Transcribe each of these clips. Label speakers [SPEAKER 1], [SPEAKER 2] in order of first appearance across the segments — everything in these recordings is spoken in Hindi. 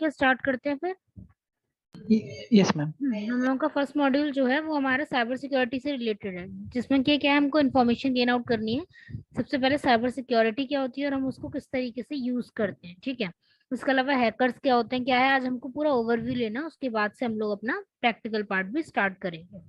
[SPEAKER 1] क्या स्टार्ट करते हैं फिर।
[SPEAKER 2] Yes ma'am.
[SPEAKER 1] हम लोगों का फर्स्ट मॉड्यूल जो है वो हमारा साइबर सिक्योरिटी से रिलेटेड है, जिसमें क्या क्या है, हमको इन्फॉर्मेशन गेन आउट करनी है। सबसे पहले साइबर सिक्योरिटी क्या होती है और हम उसको किस तरीके से यूज करते हैं, ठीक है। उसके अलावा हैकर्स क्या होते हैं, क्या है, आज हमको पूरा ओवरव्यू लेना, उसके बाद से हम लोग अपना प्रैक्टिकल पार्ट भी स्टार्ट करेंगे।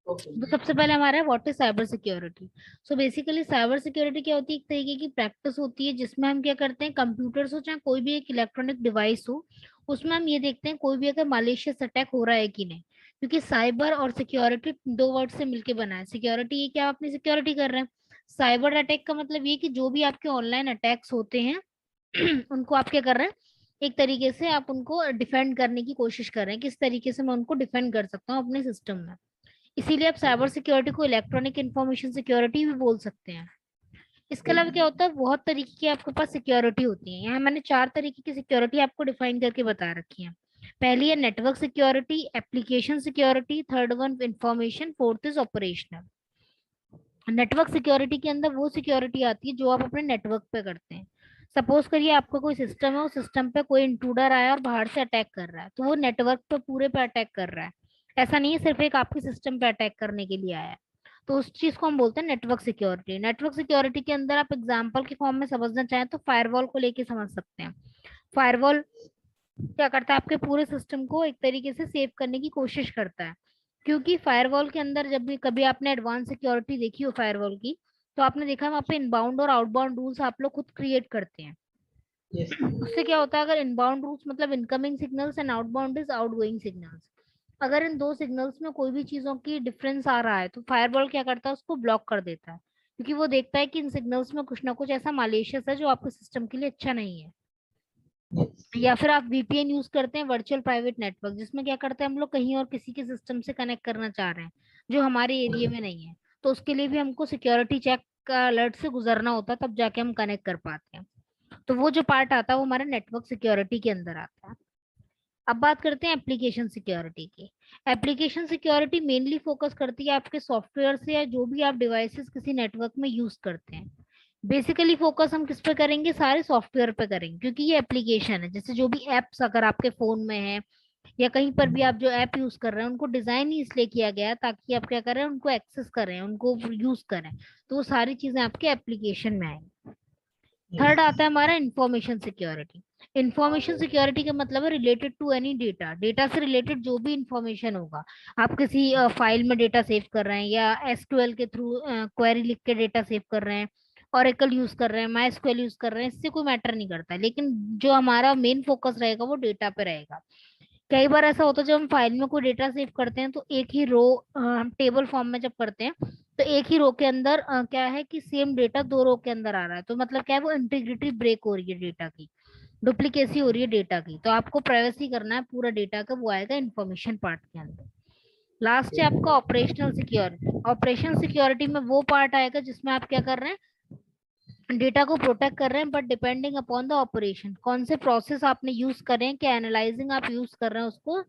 [SPEAKER 1] तो सबसे पहले हमारा है what is cyber security. So basically cyber security क्या होती है, एक तरीके की प्रैक्टिस होती है जिसमें हम क्या करते हैं, कंप्यूटर्स हो चाहे कोई भी एक इलेक्ट्रॉनिक डिवाइस हो, उसमें हम ये देखते हैं कोई भी अगर मालिशियस अटैक हो रहा है कि नहीं। क्योंकि साइबर और सिक्योरिटी दो वर्ड से मिलके बना है। सिक्योरिटी ये क्या, आप अपनी सिक्योरिटी कर रहे हैं। साइबर अटैक का मतलब ये कि जो भी आपके ऑनलाइन अटैक्स होते हैं उनको आप क्या कर रहे हैं, एक तरीके से आप उनको डिफेंड करने की कोशिश कर रहे हैं, किस तरीके से मैं उनको डिफेंड कर सकता हूँ अपने सिस्टम में। इसीलिए आप साइबर सिक्योरिटी को इलेक्ट्रॉनिक इंफॉर्मेशन सिक्योरिटी भी बोल सकते हैं। इसके अलावा क्या होता है, बहुत तरीके की आपके पास सिक्योरिटी होती है। यहाँ मैंने 4 तरीके की सिक्योरिटी आपको डिफाइन करके बता रखी है। पहली है network security, application security, third one information, fourth is operational. Network security के अंदर वो सिक्योरिटी आती है जो आप अपने नेटवर्क पे करते हैं। सपोज करिए आपका कोई सिस्टम है, उस सिस्टम पे कोई इंट्रूडर आया और बाहर से अटैक कर रहा है, तो वो नेटवर्क पे पूरे पे अटैक कर रहा है। ऐसा नहीं है सिर्फ एक आपके सिस्टम पे अटैक करने के लिए आया है। तो उस चीज को हम बोलते हैं नेटवर्क सिक्योरिटी। नेटवर्क सिक्योरिटी के अंदर आप एग्जांपल के फॉर्म में समझना चाहें तो फायरवॉल को लेके समझ सकते हैं। फायरवॉल क्या करता है, आपके पूरे सिस्टम को एक तरीके से सेव करने की कोशिश करता है। क्योंकि फायरवॉल के अंदर जब भी कभी आपने एडवांस सिक्योरिटी देखी हो फायरवॉल की, तो आपने देखा वहाँ पे इनबाउंड और आउटबाउंड रूल्स आप लोग खुद क्रिएट करते हैं। उससे क्या होता है, अगर इनबाउंड रूल्स मतलब incoming signals and outbound is outgoing signals, अगर इन दो सिग्नल्स में कोई भी चीजों की डिफरेंस आ रहा है तो फायरवॉल क्या करता है, उसको ब्लॉक कर देता है। क्योंकि वो देखता है कि इन सिग्नल्स में कुछ ना कुछ ऐसा मालिशियस है जो आपके सिस्टम के लिए अच्छा नहीं है। या फिर आप वीपीएन यूज करते हैं, वर्चुअल प्राइवेट नेटवर्क, जिसमें क्या करते हैं हम लोग कहीं और किसी के सिस्टम से कनेक्ट करना चाह रहे हैं जो हमारे एरिया में नहीं है। तो उसके लिए भी हमको सिक्योरिटी चेक का अलर्ट से गुजरना होता है, तब जाके हम कनेक्ट कर पाते हैं। तो वो जो पार्ट आता है वो हमारे नेटवर्क सिक्योरिटी के अंदर आता है। अब बात करते हैं एप्लीकेशन सिक्योरिटी की। एप्लीकेशन सिक्योरिटी मेनली फोकस करती है आपके सॉफ्टवेयर से या जो भी आप डिवाइसेस किसी नेटवर्क में यूज करते हैं। बेसिकली फोकस हम किस पे करेंगे, सारे सॉफ्टवेयर पे करेंगे, क्योंकि ये एप्लीकेशन है। जैसे जो भी एप्स अगर आपके फोन में है या कहीं पर भी आप जो ऐप यूज कर रहे हैं, उनको डिजाइन ही इसलिए किया गया है ताकि आप क्या करें, उनको एक्सेस करें, उनको यूज करें। तो वो सारी चीजें आपके एप्लीकेशन में आएंगी। थर्ड आता है हमारा इंफॉर्मेशन सिक्योरिटी। इंफॉर्मेशन सिक्योरिटी का मतलब है related to any data, data से रिलेटेड जो भी इंफॉर्मेशन होगा। आप किसी फाइल में डेटा सेव कर रहे हैं या एसक्यूएल के थ्रू क्वेरी लिख के डेटा सेव कर रहे हैं, ओरेकल यूज कर रहे हैं, माई एसक्यूएल यूज कर रहे हैं, इससे कोई मैटर नहीं करता। लेकिन जो हमारा मेन फोकस रहेगा वो डेटा पे रहेगा। कई बार ऐसा होता है जब हम फाइल में कोई डेटा सेव करते हैं तो एक ही रो, हम टेबल फॉर्म में जब करते हैं तो एक ही रो के अंदर क्या है कि सेम डेटा दो रो के अंदर आ रहा है, तो मतलब क्या है, वो इंटीग्रिटी ब्रेक हो रही है डेटा की, डुप्लीकेसी हो रही है डेटा की। तो आपको प्राइवेसी करना है पूरा डेटा का, वो आएगा इन्फॉर्मेशन पार्ट के अंदर। लास्ट है आपका ऑपरेशनल सिक्योरिटी। ऑपरेशनल सिक्योरिटी में वो पार्ट आएगा जिसमें आप क्या कर रहे हैं, डेटा को प्रोटेक्ट कर रहे हैं, but depending upon the operation, कौन से प्रोसेस आपने यूज कर रहे हैं, क्या एनालाइजिंग आप यूज कर रहे हैं उसको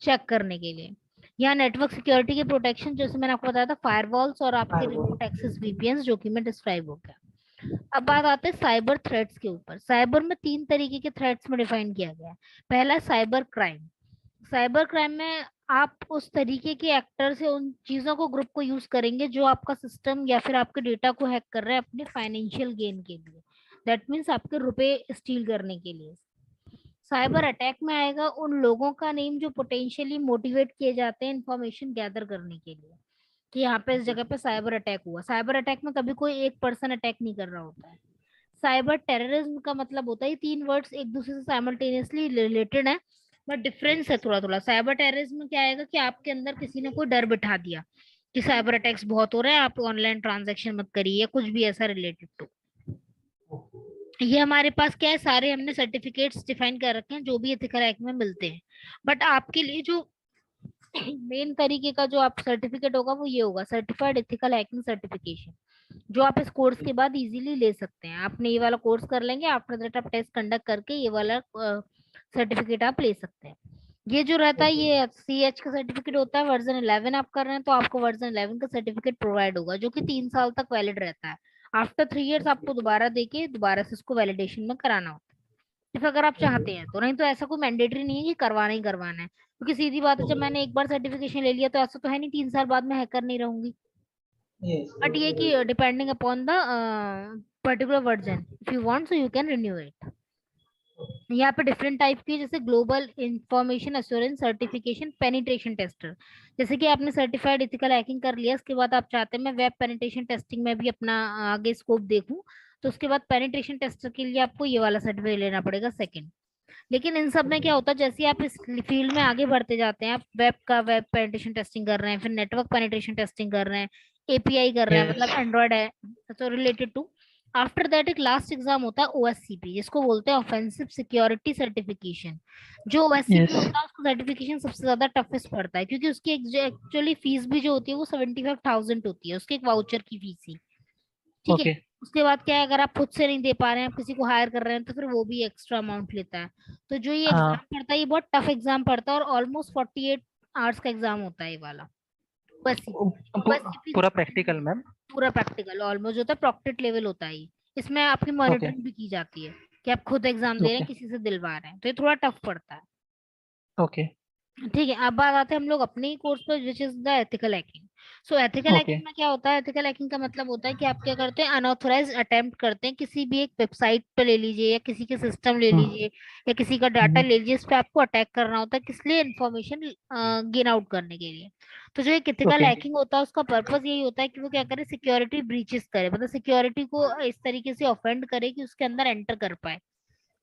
[SPEAKER 1] चेक करने के लिए। यहाँ नेटवर्क सिक्योरिटी के प्रोटेक्शन जैसे मैंने आपको बताया था, फायरवॉल्स और आपके रिमोट एक्सेस वीपीएन जो कि मैं डिस्क्राइब हो गया। अब बात आते हैं साइबर थ्रेट्स के ऊपर। साइबर में 3 तरीके के थ्रेट्स में डिफाइन किया गया है। पहला साइबर क्राइम। साइबर क्राइम में आप उस तरीके के एक्टर से उन चीजों को, ग्रुप को यूज करेंगे जो आपका सिस्टम या फिर आपके डेटा को हैक कर रहे हैं अपने फाइनेंशियल गेन के लिए। दैट मीन्स आपके रुपए स्टील करने के लिए। साइबर अटैक में आएगा उन लोगों का नेम जो पोटेंशियली मोटिवेट किए जाते हैं इंफॉर्मेशन गैदर करने के लिए, कि यहाँ पे इस जगह पे साइबर अटैक हुआ। साइबर अटैक में कभी कोई एक पर्सन अटैक नहीं कर रहा होता है। साइबर टेररिज्म का मतलब होता है, ये 3 वर्ड्स एक दूसरे से साइमल्टेनियसली रिलेटेड है, बट डिफरेंस है थोड़ा थोड़ा। साइबर टेररिज्म में क्या आएगा कि आपके अंदर किसी ने कोई डर बिठा दिया कि साइबर अटैक्स बहुत हो रहे हैं, आप ऑनलाइन ट्रांजैक्शन मत करिए, या कुछ भी ऐसा रिलेटेड टू। ये हमारे पास क्या है, सारे हमने सर्टिफिकेट्स डिफाइन कर रखे हैं जो भी एथिकल हैक में मिलते हैं। बट आपके लिए जो मेन तरीके का जो आप सर्टिफिकेट होगा वो ये होगा, सर्टिफाइड एथिकल हैकिंग सर्टिफिकेशन, जो आप इस कोर्स के बाद इजीली ले सकते हैं। आपने ये वाला कोर्स कर लेंगे, आफ्टर दैट आप टेस्ट कंडक्ट करके ये वाला सर्टिफिकेट आप ले सकते हैं। ये जो रहता है ये CH का सर्टिफिकेट होता है। वर्जन 11 आप कर रहे हैं तो आपको वर्जन 11 का सर्टिफिकेट प्रोवाइड होगा, जो कि 3 साल तक वैलिड रहता है। आफ्टर 3 इयर्स आपको दोबारा देके दोबारा से इसको वैलिडेशन में कराना होता है। सिर्फ अगर आप चाहते हैं तो, नहीं तो ऐसा कोई मैंडेटरी नहीं है कि करवाना ही करवाना है, क्योंकि सीधी बात है, जब मैंने एक बार सर्टिफिकेशन ले लिया तो ऐसा तो है नहीं 3 साल बाद मैं हैकर नहीं रहूंगी।
[SPEAKER 2] Yes.
[SPEAKER 1] बट ये कि depending upon the particular version, if you want so you can renew it. यहाँ पे डिफरेंट टाइप की, जैसे global information assurance certification penetration tester. जैसे कि आपने सर्टिफाइड इथिकल हैकिंग कर लिया, उसके बाद आप चाहते हैं मैं वेब पेनिट्रेशन टेस्टिंग में भी अपना आगे स्कोप देखूं, तो उसके बाद पेनिट्रेशन टेस्टर के लिए आपको ये वाला सर्टिफिकेट लेना पड़ेगा सेकंड। लेकिन इन सब में क्या होता है, जैसे आप इस फील्ड में आगे बढ़ते जाते हैं, आप वेब पेनिट्रेशन टेस्टिंग कर रहे हैं, फिर नेटवर्क पेनिट्रेशन टेस्टिंग कर रहे हैं, एपीआई कर रहे हैं, मतलब
[SPEAKER 2] Yes.
[SPEAKER 1] एंड्रॉयड है तो रिलेटेड टू। आफ्टर दैट एक लास्ट एग्जाम होता है ओएससीपी, जिसको बोलते हैं ऑफेंसिव सिक्योरिटी सर्टिफिकेशन। जो ओएससीपी
[SPEAKER 2] Yes.
[SPEAKER 1] होता है उसको सर्टिफिकेशन सबसे ज्यादा टफेस्ट पड़ता है, क्योंकि उसकी एक्चुअली फीस भी जो होती है वो 75,000 होती है, उसके एक वाउचर की फीस ही। ठीक है।
[SPEAKER 2] Okay.
[SPEAKER 1] उसके बाद क्या है, अगर आप खुद से नहीं दे पा रहे हैं, आप किसी को हायर कर रहे हैं, तो फिर वो भी एक्स्ट्रा अमाउंट लेता है। तो जो ये एग्जाम
[SPEAKER 2] हाँ,
[SPEAKER 1] पड़ता है ये बहुत टफ एग्जाम पड़ता है, और ऑलमोस्ट 48 आवर्स का एग्जाम होता है ये वाला ओएससीपी। ओएससीपी
[SPEAKER 2] पूरा प्रैक्टिकल मैम।
[SPEAKER 1] पूरा प्रैक्टिकल ऑलमोस्ट होता है, प्रॉक्टेड लेवल होता है ये। इसमें आपकी
[SPEAKER 2] ओके।
[SPEAKER 1] मॉनिटरिंग भी की जाती है कि आप खुद एग्जाम दे रहे हैं,
[SPEAKER 2] ओके।
[SPEAKER 1] किसी से दिलवा रहे हैं, तो ये थोड़ा टफ पड़ता है।
[SPEAKER 2] ओके।
[SPEAKER 1] ठीक है, अब बात आते हैं हम लोग अपने ही कोर्स पर, which is the ethical hacking. So ethical
[SPEAKER 2] okay.
[SPEAKER 1] Hacking में क्या होता है, एथिकल हैकिंग का मतलब होता है कि आप क्या करते हैं, अनऑथराइज अटेम्प्ट करते हैं किसी भी एक वेबसाइट पे ले लीजिए, या किसी के सिस्टम ले
[SPEAKER 2] हम्म।
[SPEAKER 1] लीजिए, या किसी का डाटा ले लीजिए, इस पे आपको अटैक करना होता है, किस लिए, इन्फॉर्मेशन गेन आउट करने के लिए। तो जो एक एथिकल
[SPEAKER 2] ओके।
[SPEAKER 1] हैकिंग होता है उसका पर्पस यही होता है कि वो क्या करे, सिक्योरिटी ब्रीचेस करे, मतलब सिक्योरिटी को इस तरीके से ऑफेंड करे कि उसके अंदर एंटर कर पाए,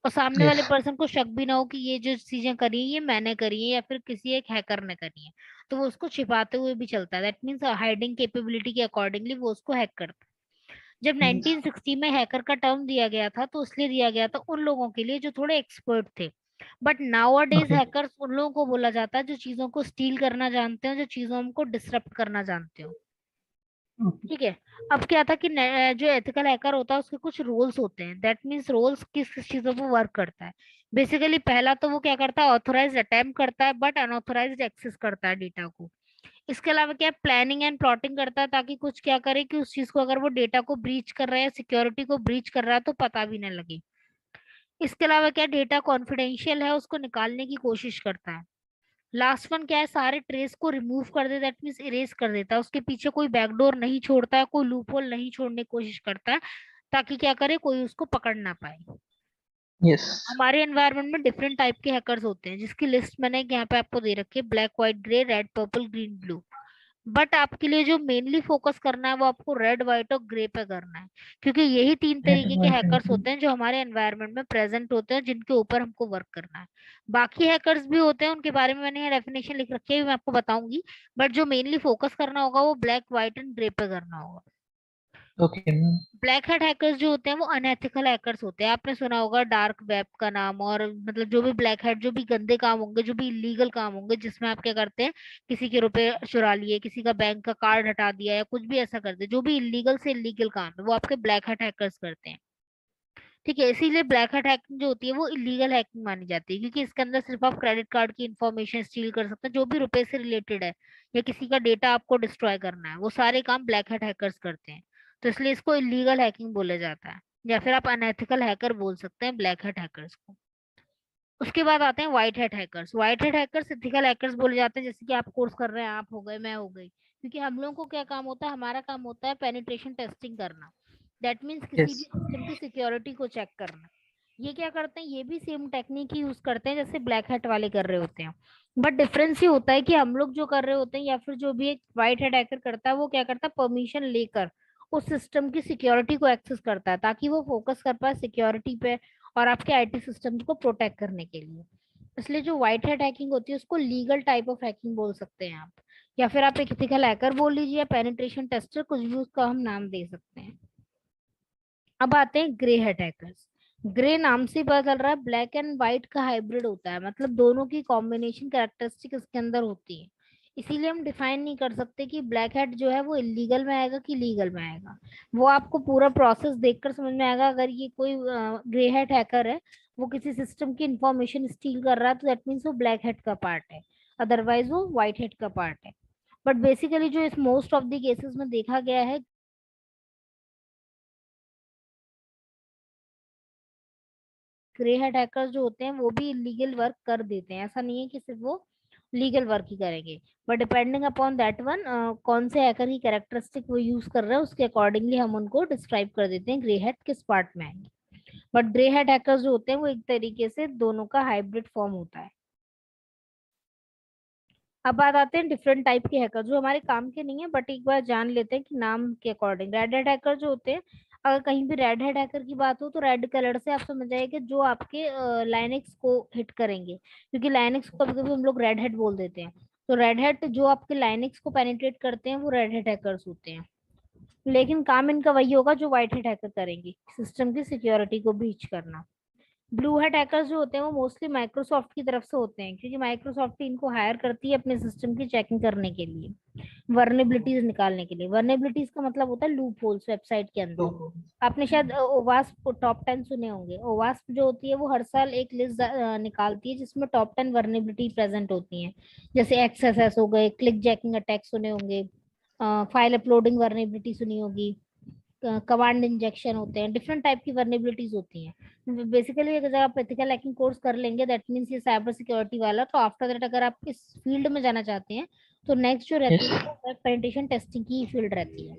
[SPEAKER 1] और सामने
[SPEAKER 2] यस।
[SPEAKER 1] वाले पर्सन को शक भी ना हो कि ये जो चीजें करी है ये मैंने करी है या फिर किसी एक हैकर ने करी है। तो वो उसको छिपाते हुए भी चलता है, दैट मीन्स हाइडिंग कैपेबिलिटी के अकॉर्डिंगली वो उसको हैक करता है। जब 1960 में हैकर का टर्म दिया गया था तो इसलिए दिया गया था उन लोगों के लिए जो थोड़े एक्सपर्ट थे। But now days
[SPEAKER 2] okay.
[SPEAKER 1] Hackers उन लोगों को बोला जाता है जो चीजों को स्टील करना जानते हो, जो चीजों को डिसरप्ट करना जानते हो। ठीक है। अब क्या था कि जो एथिकल हैकर होता है उसके कुछ रोल्स होते हैं, दैट मीन्स रोल्स किस किस चीजों पर वर्क करता है। बेसिकली पहला तो वो क्या करता है, ऑथोराइज अटेम्प्ट करता है बट अनऑथोराइज्ड एक्सेस करता है डेटा को। इसके अलावा क्या, प्लानिंग एंड प्लॉटिंग करता है, ताकि कुछ क्या करे कि उस चीज को, अगर वो डेटा को ब्रीच कर रहा है, सिक्योरिटी को ब्रीच कर रहा है, तो पता भी ना लगे। इसके अलावा क्या, डेटा कॉन्फिडेंशियल है उसको निकालने की कोशिश करता है। लास्ट वन क्या है, सारे ट्रेस को रिमूव कर देता है, दैट मीन्स इरेज कर देता है, उसके पीछे कोई बैकडोर नहीं छोड़ता है, कोई लूपहोल नहीं छोड़ने की कोशिश करता है, ताकि क्या करे, कोई उसको पकड़ ना पाए।
[SPEAKER 2] यस।
[SPEAKER 1] हमारे एनवायरनमेंट में डिफरेंट टाइप के हैकर्स होते हैं, जिसकी लिस्ट मैंने यहाँ पे आपको दे रखी है, black white grey red purple green blue. But आपके लिए जो मेनली फोकस करना है वो आपको रेड व्हाइट और ग्रे पे करना है, क्योंकि यही 3 तरीके के हैकर्स होते हैं जो हमारे एनवायरनमेंट में प्रेजेंट होते हैं, जिनके ऊपर हमको वर्क करना है। बाकी हैकर्स भी होते हैं, उनके बारे में मैंने डेफिनेशन लिख रखी है, मैं आपको बताऊंगी। बट जो मेनली फोकस करना होगा वो ब्लैक व्हाइट एंड ग्रे पे करना होगा।
[SPEAKER 2] Okay ma'am.
[SPEAKER 1] Black hat hackers जो होते हैं वो अनएथिकल हैकर्स होते हैं, आपने सुना होगा डार्क वेब का नाम, और मतलब जो भी ब्लैक हैट, जो भी गंदे काम होंगे, जो भी इलीगल काम होंगे, जिसमें आप क्या करते हैं, किसी के रुपए चुरा लिए, किसी का बैंक का कार्ड हटा दिया, या कुछ भी ऐसा करते हैं, जो भी इलीगल से इलीगल काम है वो आपके ब्लैक हैट हैकर्स करते हैं। ठीक है, इसीलिए ब्लैक हैट हैकिंग जो होती है वो इलीगल हैकिंग मानी जाती है, क्योंकि इसके अंदर सिर्फ आप क्रेडिट कार्ड की इंफॉर्मेशन स्टील कर सकते हैं, जो भी रुपए से रिलेटेड है, या किसी का डेटा आपको डिस्ट्रॉय करना है, वो सारे काम ब्लैक हैट हैकर्स करते हैं। तो इसलिए इसको इलीगल हैकिंग बोला जाता है, या फिर आप अनएथिकल हैकर बोल सकते हैं ब्लैक हैट हैकर्स को। उसके बाद आते हैं white hat hackers. White hat hackers ethical hackers बोले जाते हैं, जैसे कि आप कोर्स कर रहे हैं, आप हो गए, मैं हो गई, क्योंकि हम लोगों को क्या काम होता है, हमारा काम होता है पेनिट्रेशन टेस्टिंग करना, दैट मीन्स किसी
[SPEAKER 2] यस।
[SPEAKER 1] भी सिस्टम की सिक्योरिटी को चेक करना। ये क्या करते हैं, ये भी सेम टेक्निक ही यूज करते हैं जैसे ब्लैक हैट वाले कर रहे होते हैं। बट डिफरेंस ये होता है कि हम लोग जो कर रहे होते हैं, या फिर जो भी एक व्हाइट हैट हैकर करता है, वो क्या करता है, परमिशन लेकर उस सिस्टम की सिक्योरिटी को एक्सेस करता है, ताकि वो फोकस कर पाए सिक्योरिटी पे, और आपके आईटी सिस्टम को प्रोटेक्ट करने के लिए। इसलिए जो व्हाइट हैट हैकिंग होती है उसको लीगल टाइप ऑफ हैकिंग बोल सकते हैं आप, या फिर आप एक एथिकल हैकर बोल लीजिए, या पेनिट्रेशन टेस्टर, कुछ भी उसका हम नाम दे सकते हैं। अब आते हैं ग्रे हेड हैकर्स। ग्रे नाम से ही पता चल रहा है ब्लैक एंड व्हाइट का हाइब्रिड होता है, मतलब दोनों की कॉम्बिनेशन कैरेक्टरिस्टिक इसके अंदर होती है। इसीलिए हम डिफाइन नहीं कर सकते कि ब्लैक हैट जो है वो इलीगल में आएगा कि लीगल में आएगा। वो आपको पूरा प्रोसेस देखकर समझ में आएगा, अगर ये कोई ग्रे हैट हैकर है, वो किसी सिस्टम की इंफॉर्मेशन स्टील कर रहा है, तो दैट मीन्स वो ब्लैक हैट का पार्ट है, अदरवाइज वो व्हाइट हैट का पार्ट है। बट बेसिकली जो इस मोस्ट ऑफ द केसेस में देखा गया है, ग्रे हेड हैकर्स जो होते हैं वो भी इलीगल वर्क कर देते हैं, ऐसा नहीं है कि सिर्फ वो लीगल वर्क ही करेंगे, but depending upon that one कौन से हैकर की कैरेक्टरिस्टिक वो यूज कर रहे हैं उसके अकॉर्डिंगली हम उनको डिस्क्राइब कर देते हैं ग्रे हेड किस पार्ट में आएंगे। बट ग्रे हेड हैकर्स जो होते हैं वो एक तरीके से दोनों का हाइब्रिड फॉर्म होता है। अब बात आते हैं डिफरेंट टाइप के हैकर जो हमारे काम के नहीं है, बट एक बार जान लेते हैं कि नाम के अकॉर्डिंग। रेड हेड हैकर जो होते हैं, अगर कहीं भी रेड हेड हैकर की बात हो तो रेड कलर से आप समझ जाइए कि जो आपके लाइनेक्स को हिट करेंगे, क्योंकि लाइनेक्स को कभी कभी हम लोग रेड हेड बोल देते हैं। तो रेड हेड जो आपके लाइनेक्स को पेनिट्रेट करते हैं वो रेड हेड हैकर्स होते हैं, लेकिन काम इनका वही होगा जो व्हाइट हेड हैकर करेंगे, सिस्टम की सिक्योरिटी को ब्रीच करना। ब्लू हैट हैकर्स जो होते हैं वो मोस्टली माइक्रोसॉफ्ट की तरफ से होते हैं, क्योंकि माइक्रोसॉफ्ट इनको हायर करती है अपने सिस्टम की चेकिंग करने के लिए, वर्नेबिलिटीज निकालने के लिए। वर्नेबिलिटीज का मतलब होता है लूप होल्स वेबसाइट के अंदर।
[SPEAKER 2] तो
[SPEAKER 1] आपने शायद ओवास्प टॉप 10 सुने होंगे। ओवास्प जो होती है वो हर साल एक लिस्ट निकालती है जिसमें टॉप 10 वर्नेबिलिटी प्रेजेंट होती हैं, जैसे एक्सएसएस हो गए, क्लिक जैकिंग अटैक सुने होंगे, फाइल अपलोडिंग वर्नेबिलिटी सुनी होगी, कमांड इंजेक्शन होते हैं, डिफरेंट टाइप की वर्नेबिलिटीज होती हैं। बेसिकली अगर आप एथिकल हैकिंग कोर्स कर लेंगे दैट मींस ये साइबर सिक्योरिटी वाला, तो आफ्टर दैट अगर आप इस फील्ड में जाना चाहते हैं तो नेक्स्ट जो रहती
[SPEAKER 2] यस,
[SPEAKER 1] है वो वेब पेनिट्रेशन टेस्टिंग की फील्ड रहती है,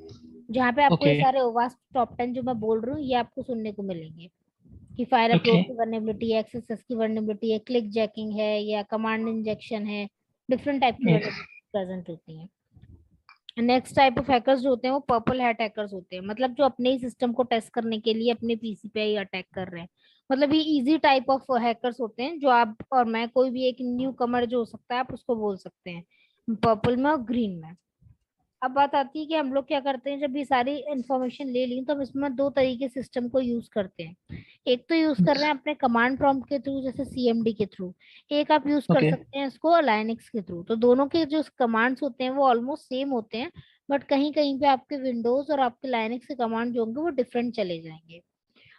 [SPEAKER 1] जहाँ पे आपको ये
[SPEAKER 2] ओके
[SPEAKER 1] सारे ओवास्ट टॉप 10 जो मैं बोल रही हूँ ये आपको सुनने को मिलेंगे, कि फाइल
[SPEAKER 2] ओके
[SPEAKER 1] अपलोड की वर्नेबिलिटी है, एक्सएसएस की वर्नेबिलिटी है, क्लिक जैकिंग है या कमांड इंजेक्शन है, डिफरेंट टाइप की
[SPEAKER 2] यस,
[SPEAKER 1] वर्नेबिलिटी प्रेजेंट होती है। नेक्स्ट टाइप ऑफ हैकर्स जो होते हैं वो पर्पल हैट हैकर्स होते हैं, मतलब जो अपने ही सिस्टम को टेस्ट करने के लिए अपने पीसी पे ही अटैक कर रहे हैं। मतलब ये इजी टाइप ऑफ हैकर्स होते हैं, जो आप और मैं कोई भी एक न्यू कमर जो हो सकता है आप उसको बोल सकते हैं, पर्पल में और ग्रीन में। अब बात आती है कि हम लोग क्या करते हैं, जब ये सारी इंफॉर्मेशन ले ली तो हम इसमें दो तरीके सिस्टम को यूज करते हैं। एक तो यूज कर
[SPEAKER 2] यस,
[SPEAKER 1] रहे हैं अपने कमांड प्रॉम्प्ट के थ्रू जैसे सीएमडी के थ्रू, एक आप यूज कर
[SPEAKER 2] ओके,
[SPEAKER 1] सकते हैं इसको लाइनक्स के थ्रू। तो दोनों के जो कमांड्स होते हैं वो ऑलमोस्ट सेम होते हैं, बट कहीं कहीं पे आपके विंडोज और आपके लाइनक्स के कमांड जो होंगे वो डिफरेंट चले जाएंगे।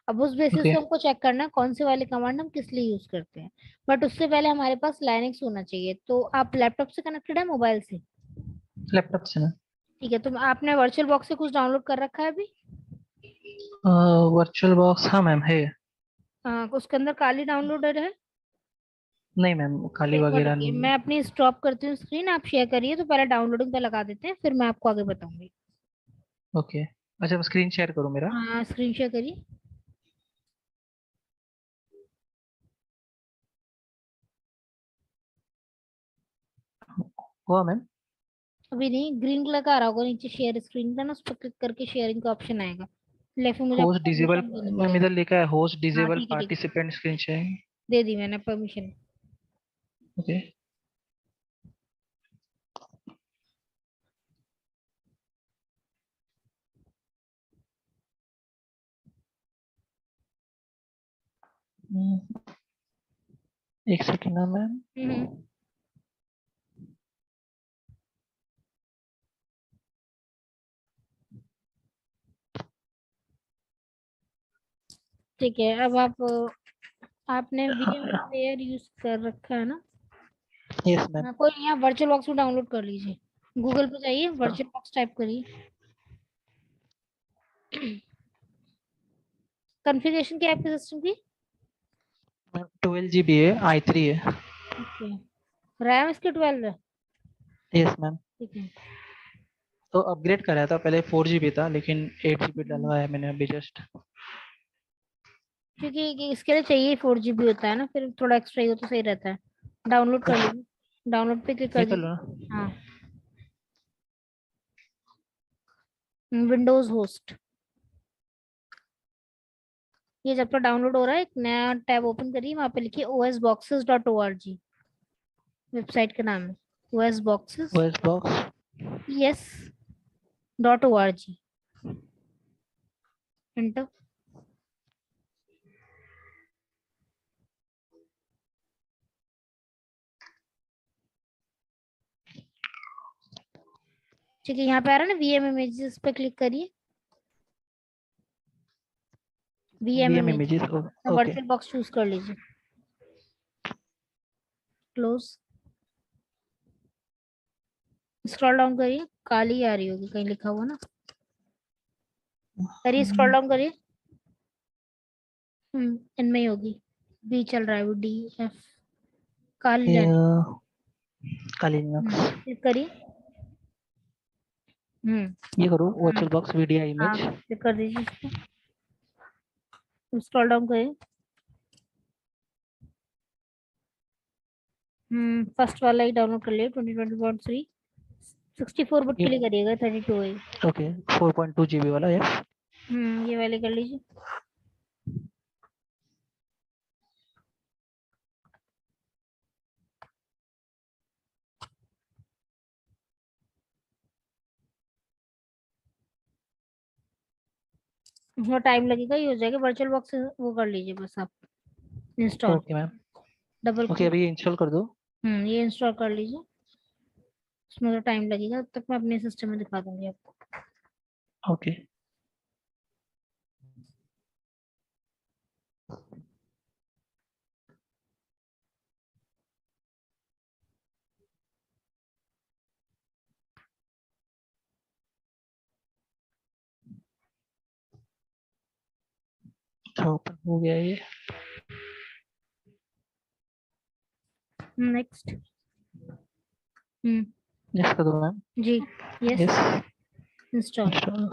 [SPEAKER 1] अब उस बेसिस
[SPEAKER 2] ओके।
[SPEAKER 1] पे हमको चेक करना है कौन से वाले कमांड हम किस लिए यूज करते हैं। बट उससे पहले हमारे पास लाइनक्स होना चाहिए। तो आप लैपटॉप से कनेक्टेड है मोबाइल से?
[SPEAKER 2] लैपटॉप से ना?
[SPEAKER 1] ठीक है, तो आपने वर्चुअल बॉक्स से कुछ डाउनलोड कर रखा है अभी?
[SPEAKER 2] वर्चुअल बॉक्स, हाँ मैम है।
[SPEAKER 1] उसके अंदर काली डाउनलोडर है?
[SPEAKER 2] नहीं मैम, खाली
[SPEAKER 1] एक बार
[SPEAKER 2] वगैरह
[SPEAKER 1] रुकिए,
[SPEAKER 2] नहीं
[SPEAKER 1] मैं
[SPEAKER 2] है।
[SPEAKER 1] अपनी स्टॉप करती हूँ स्क्रीन, आप शेयर करिए, तो पहले डाउनलोडिंग पे लगा देते हैं फिर मैं आपको आगे बताऊंगी।
[SPEAKER 2] ओके, अच्छा स्क्रीन शेयर करूँ मेरा?
[SPEAKER 1] हाँ स्क्रीन शेयर करिए।
[SPEAKER 2] हुआ मैम?
[SPEAKER 1] अभी नहीं, ग्रीन कलर का आ रहा होगा नीचे शेयर स्क्रीन का ना, उस पर क्लिक करके शेयरिंग का ऑप्शन आएगा। लेफ्ट में मुझे आपको
[SPEAKER 2] होस्ट डिजेबल,
[SPEAKER 1] परमिशन देनी
[SPEAKER 2] मैम
[SPEAKER 1] पड़ेगी।
[SPEAKER 2] इधर लिखा है होस्ट
[SPEAKER 1] हाँ
[SPEAKER 2] डिजेबल
[SPEAKER 1] ठीक है ठीक है,
[SPEAKER 2] पार्टिसिपेंट स्क्रीन शेयर।
[SPEAKER 1] दे दी मैंने परमिशन।
[SPEAKER 2] ओके, एक सेकेंड ना मैम।
[SPEAKER 1] हम्म। ठीक है, अब आप आपने वीएम प्लेयर यूज कर रखा है ना?
[SPEAKER 2] Yes ma'am.
[SPEAKER 1] हाँ, कोई नहीं, आप वर्चुअल बॉक्स को डाउनलोड कर लीजिए। गूगल पे जाइए, वर्चुअल बॉक्स टाइप करिए। कॉन्फ़िगरेशन क्या है आपके सिस्टम की?
[SPEAKER 2] मैम 12 GB है, i3 है।
[SPEAKER 1] ओके, रैम इसके 12 है?
[SPEAKER 2] Yes ma'am.
[SPEAKER 1] ठीक है।
[SPEAKER 2] तो अपग्रेड कराया था, पहले 4 GB था लेकिन 8 GB डलवाया मैंने अभी जस्ट।
[SPEAKER 1] क्योंकि इसके लिए चाहिए 4 GB होता है ना, फिर थोड़ा एक्स्ट्रा ही हो तो सही रहता है। डाउनलोड कर लीजिए, डाउनलोड पे क्लिक कर
[SPEAKER 2] ये कर लो
[SPEAKER 1] दीजिए।
[SPEAKER 2] ना?
[SPEAKER 1] हाँ, विंडोज होस्ट। ये जब तक डाउनलोड हो रहा है एक नया टैब ओपन करिए, वहाँ पे लिखिए osboxes.org, वेबसाइट का नाम है osboxes,
[SPEAKER 2] OS box.
[SPEAKER 1] yes.org। Enter. ठीक है, यहाँ पे आ रहा है ना वीएम इमेजेस पे क्लिक करिए। VM
[SPEAKER 2] VM
[SPEAKER 1] image,
[SPEAKER 2] images, okay.
[SPEAKER 1] Virtual box choose कर लीजिए। क्लोज। स्क्रॉल डाउन करिए, काली आ रही होगी कहीं लिखा हुआ ना, करिए स्क्रॉल डाउन करिए। इनमें ही होगी। बी चल रहा है, डी एफ काली लाइन।
[SPEAKER 2] काली लिनक्स।
[SPEAKER 1] क्लिक करिए।
[SPEAKER 2] ये करो वर्चुअल बॉक्स वीडियो
[SPEAKER 1] हाँ
[SPEAKER 2] इमेज।
[SPEAKER 1] क्लिक कर दीजिए इसको, स्क्रॉल डाउन करिए। फर्स्ट वाला ही डाउनलोड कर लिया, 2020.3। 64 बिट के लिए करिएगा, 32 है।
[SPEAKER 2] ओके 4.2 GB वाला है।
[SPEAKER 1] ये वाले कर लीजिए। थोड़ा टाइम लगेगा, ये हो जाएगा। वर्चुअल बॉक्स वो कर लीजिए बस आप install.
[SPEAKER 2] Okay ma'am.
[SPEAKER 1] Double
[SPEAKER 2] okay अभी इंस्टॉल कर दो।
[SPEAKER 1] ये इंस्टॉल कर लीजिए। उसमें तो टाइम लगेगा, तब तक मैं अपने सिस्टम में दिखा दूंगी आपको।
[SPEAKER 2] ओके ओपन हो गया ये।
[SPEAKER 1] नेक्स्ट।
[SPEAKER 2] यस कर दो मैम।
[SPEAKER 1] जी yes
[SPEAKER 2] yes
[SPEAKER 1] install.
[SPEAKER 2] Install.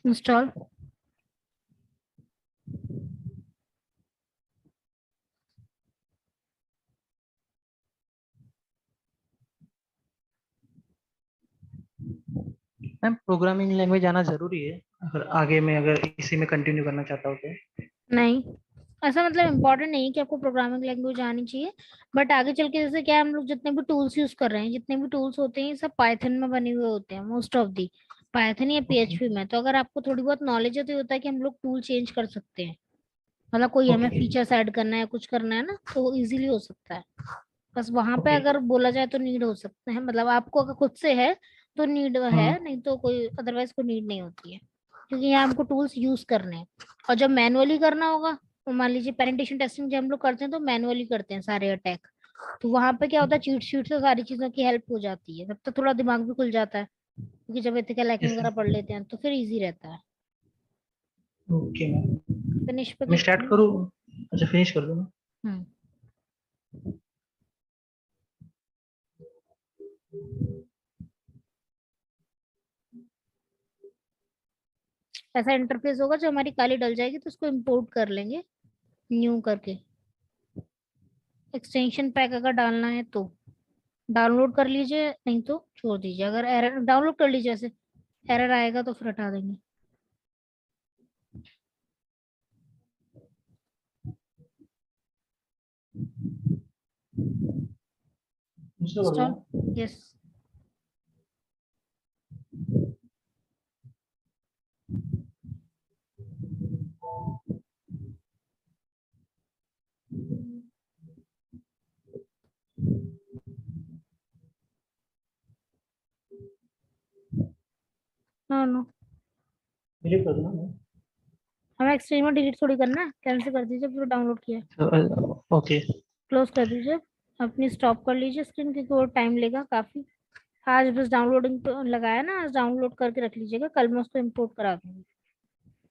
[SPEAKER 1] Install.
[SPEAKER 2] Ma'am programming language आना जरूरी है अगर आगे में अगर इसी में कंटिन्यू करना चाहता हूँ तो।
[SPEAKER 1] नहीं, ऐसा मतलब इम्पोर्टेंट नहीं है कि आपको प्रोग्रामिंग लैंग्वेज आनी चाहिए। बट आगे चल के जैसे क्या, हम लोग जितने भी टूल्स यूज कर रहे हैं, जितने भी टूल्स होते हैं, ये सब पाइथन में बने हुए होते हैं मोस्ट ऑफ दी, पाइथन या
[SPEAKER 2] ओके
[SPEAKER 1] पीएचपी में। तो अगर आपको थोड़ी बहुत नॉलेज है तो ये होता है कि हम लोग टूल चेंज कर सकते हैं। मतलब कोई हमें
[SPEAKER 2] ओके
[SPEAKER 1] फीचर्स ऐड करना है, कुछ करना है ना, तो इजीली हो सकता है। बस वहां पे
[SPEAKER 2] ओके
[SPEAKER 1] अगर बोला जाए तो नीड हो सकते हैं, मतलब आपको अगर खुद से है तो नीड है, नहीं तो कोई अदरवाइज कोई नीड नहीं होती है, क्योंकि यहाँ हमको टूल्स यूज करने हैं। और जब मैनुअली करना होगा, तो मान लीजिए पेनिटेशन टेस्टिंग जब हम लोग करते हैं तो मैनुअली करते हैं सारे अटैक। तो वहां पे क्या होता है, चीट शीट से सारी चीजों की हेल्प हो जाती है, तब तो थोड़ा दिमाग भी खुल जाता है, क्योंकि जब एथिकल हैकिंग
[SPEAKER 2] यस
[SPEAKER 1] वगैरह पढ़ लेते हैं तो फिर इजी रहता है।
[SPEAKER 2] Okay ma'am.
[SPEAKER 1] फिनिश पे
[SPEAKER 2] मैं
[SPEAKER 1] क्लिक
[SPEAKER 2] स्टार्ट
[SPEAKER 1] करें।
[SPEAKER 2] करूँ? अच्छा फिनिश कर दूँ।
[SPEAKER 1] हम्म ऐसा इंटरफेस होगा, जो हमारी काली डल जाएगी तो उसको इंपोर्ट कर लेंगे न्यू करके। एक्सटेंशन पैक अगर डालना है तो डाउनलोड कर लीजिए, नहीं तो छोड़ दीजिए। अगर एरर, डाउनलोड कर लीजिए, ऐसे एरर आएगा तो फिर हटा देंगे।
[SPEAKER 2] दूसरा कर
[SPEAKER 1] इंस्टॉल।
[SPEAKER 2] दूँ।
[SPEAKER 1] यस। नो नो,
[SPEAKER 2] डिलीट कर दूँ ना।
[SPEAKER 1] हमें एक्सचेंज में डिलीट थोड़ी करना है, कैंसिल कर दीजिए पूरा डाउनलोड किया।
[SPEAKER 2] ओके
[SPEAKER 1] क्लोज कर दीजिए। अपनी स्टॉप कर लीजिए स्क्रीन, क्योंकि वो टाइम लेगा काफी। आज बस डाउनलोडिंग पे लगाया ना, आज डाउनलोड करके रख लीजिएगा, कल मैं उसको इम्पोर्ट करा दूंगी।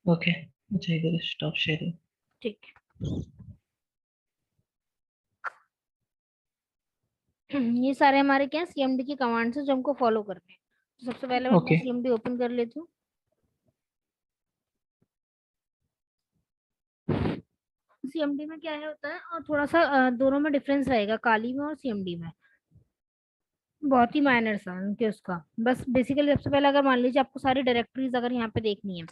[SPEAKER 2] ओके। अच्छा इधर स्टॉप शेयरिंग।
[SPEAKER 1] ठीक है। ये सारे हमारे क्या है, सीएमडी की कमांड्स है जो हमको फॉलो करने हैं। तो सबसे पहले मैं अपना
[SPEAKER 2] ओके
[SPEAKER 1] सीएमडी ओपन कर लेती हूँ। सीएमडी में क्या है होता है, और थोड़ा सा दोनों में डिफरेंस रहेगा, काली में और सीएमडी में। बहुत ही माइनर सा उनके उसका। बस बेसिकली सबसे पहले अगर मान लीजिए आपको सारी डायरेक्टरीज अगर यहाँ पे देखनी है,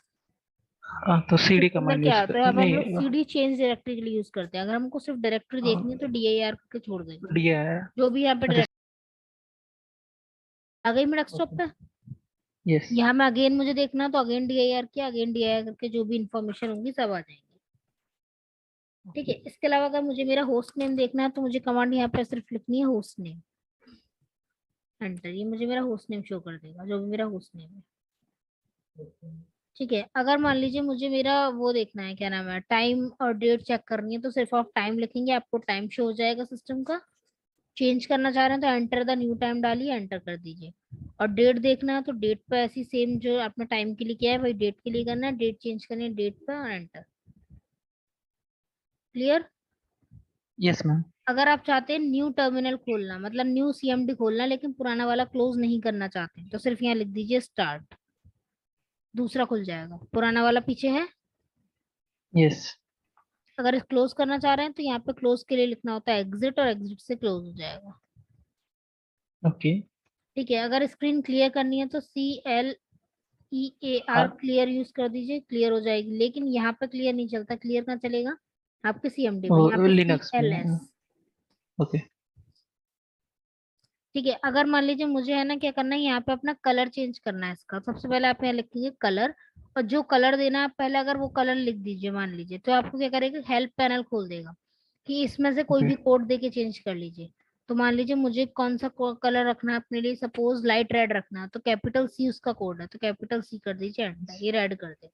[SPEAKER 2] हाँ तो
[SPEAKER 1] तो
[SPEAKER 2] सीडी
[SPEAKER 1] इसके अंदर
[SPEAKER 2] कमांड
[SPEAKER 1] क्या
[SPEAKER 2] यूज
[SPEAKER 1] होता है,
[SPEAKER 2] कर
[SPEAKER 1] अब हम लोग
[SPEAKER 2] नहीं।
[SPEAKER 1] सीडी चेंज डायरेक्टरी के लिए यूज करते हैं। अगर हमको सिर्फ डायरेक्टरी देखनी है तो डीआईआर करके छोड़ देंगे।
[SPEAKER 2] दिया है।
[SPEAKER 1] जो भी यहाँ पे
[SPEAKER 2] अच्छा
[SPEAKER 1] डायरेक्ट आ गई मेरे डेस्कटॉप
[SPEAKER 2] ओके
[SPEAKER 1] पे।
[SPEAKER 2] यस।
[SPEAKER 1] यहाँ में अगेन मुझे देखना तो अगेन DIR किया, अगेन DIR करके जो भी इंफॉर्मेशन होंगी सब आ जाएंगी। ठीक है, इसके अलावा अगर मुझे मेरा होस्ट नेम देखना है तो मुझे कमांड यहाँ पे सिर्फ लिखनी है होस्ट नेम, एंटर। ये मुझे मेरा होस्ट नेम शो कर देगा, जो भी मेरा होस्ट नेम है। ठीक है, अगर मान लीजिए मुझे मेरा वो देखना है, क्या नाम है, टाइम और डेट चेक करनी है, तो सिर्फ आप टाइम लिखेंगे, आपको टाइम शो हो जाएगा सिस्टम का। चेंज करना चाह रहे हैं तो एंटर द न्यू टाइम डालिए, एंटर कर दीजिए। और डेट देखना है तो डेट पे ऐसी सेम जो आपने टाइम के लिए किया है वही डेट के लिए करना है, डेट चेंज करनी है डेट पे, और एंटर। क्लियर।
[SPEAKER 2] Yes ma'am.
[SPEAKER 1] अगर आप चाहते हैं न्यू टर्मिनल खोलना, मतलब न्यू CMD खोलना, लेकिन पुराना वाला क्लोज नहीं करना चाहते हैं, तो सिर्फ यहाँ लिख दीजिए स्टार्ट, दूसरा खुल जाएगा, पुराना वाला पीछे है।
[SPEAKER 2] यस।
[SPEAKER 1] अगर क्लोज करना चाह रहे हैं तो यहाँ पे क्लोज के लिए लिखना होता है एग्जिट, और एग्जिट से क्लोज हो जाएगा।
[SPEAKER 2] ओके।
[SPEAKER 1] ठीक है, अगर स्क्रीन क्लियर करनी है तो CLEAR क्लियर यूज कर दीजिए, क्लियर हो जाएगी। लेकिन यहाँ पे क्लियर नहीं चलता, क्लियर कहाँ चलेगा, आपके CMD में, यहाँ पे
[SPEAKER 2] लिनक्स में।
[SPEAKER 1] CLS।
[SPEAKER 2] ओके।
[SPEAKER 1] ठीक है, अगर मान लीजिए मुझे है ना क्या करना है, यहाँ पे अपना कलर चेंज करना है इसका, सबसे पहले आप यहाँ लिखेंगे कलर, और जो कलर देना है आप पहले अगर वो कलर लिख दीजिए मान लीजिए, तो आपको क्या करेगा, हेल्प पैनल खोल देगा कि इसमें से कोई
[SPEAKER 2] ओके।
[SPEAKER 1] भी कोड दे के चेंज कर लीजिए। तो मान लीजिए मुझे कौन सा कलर रखना है अपने लिए, सपोज लाइट रेड रखना है, तो कैपिटल C उसका कोड है, तो कैपिटल C कर दीजिए, एंटर, ये रेड कर दे।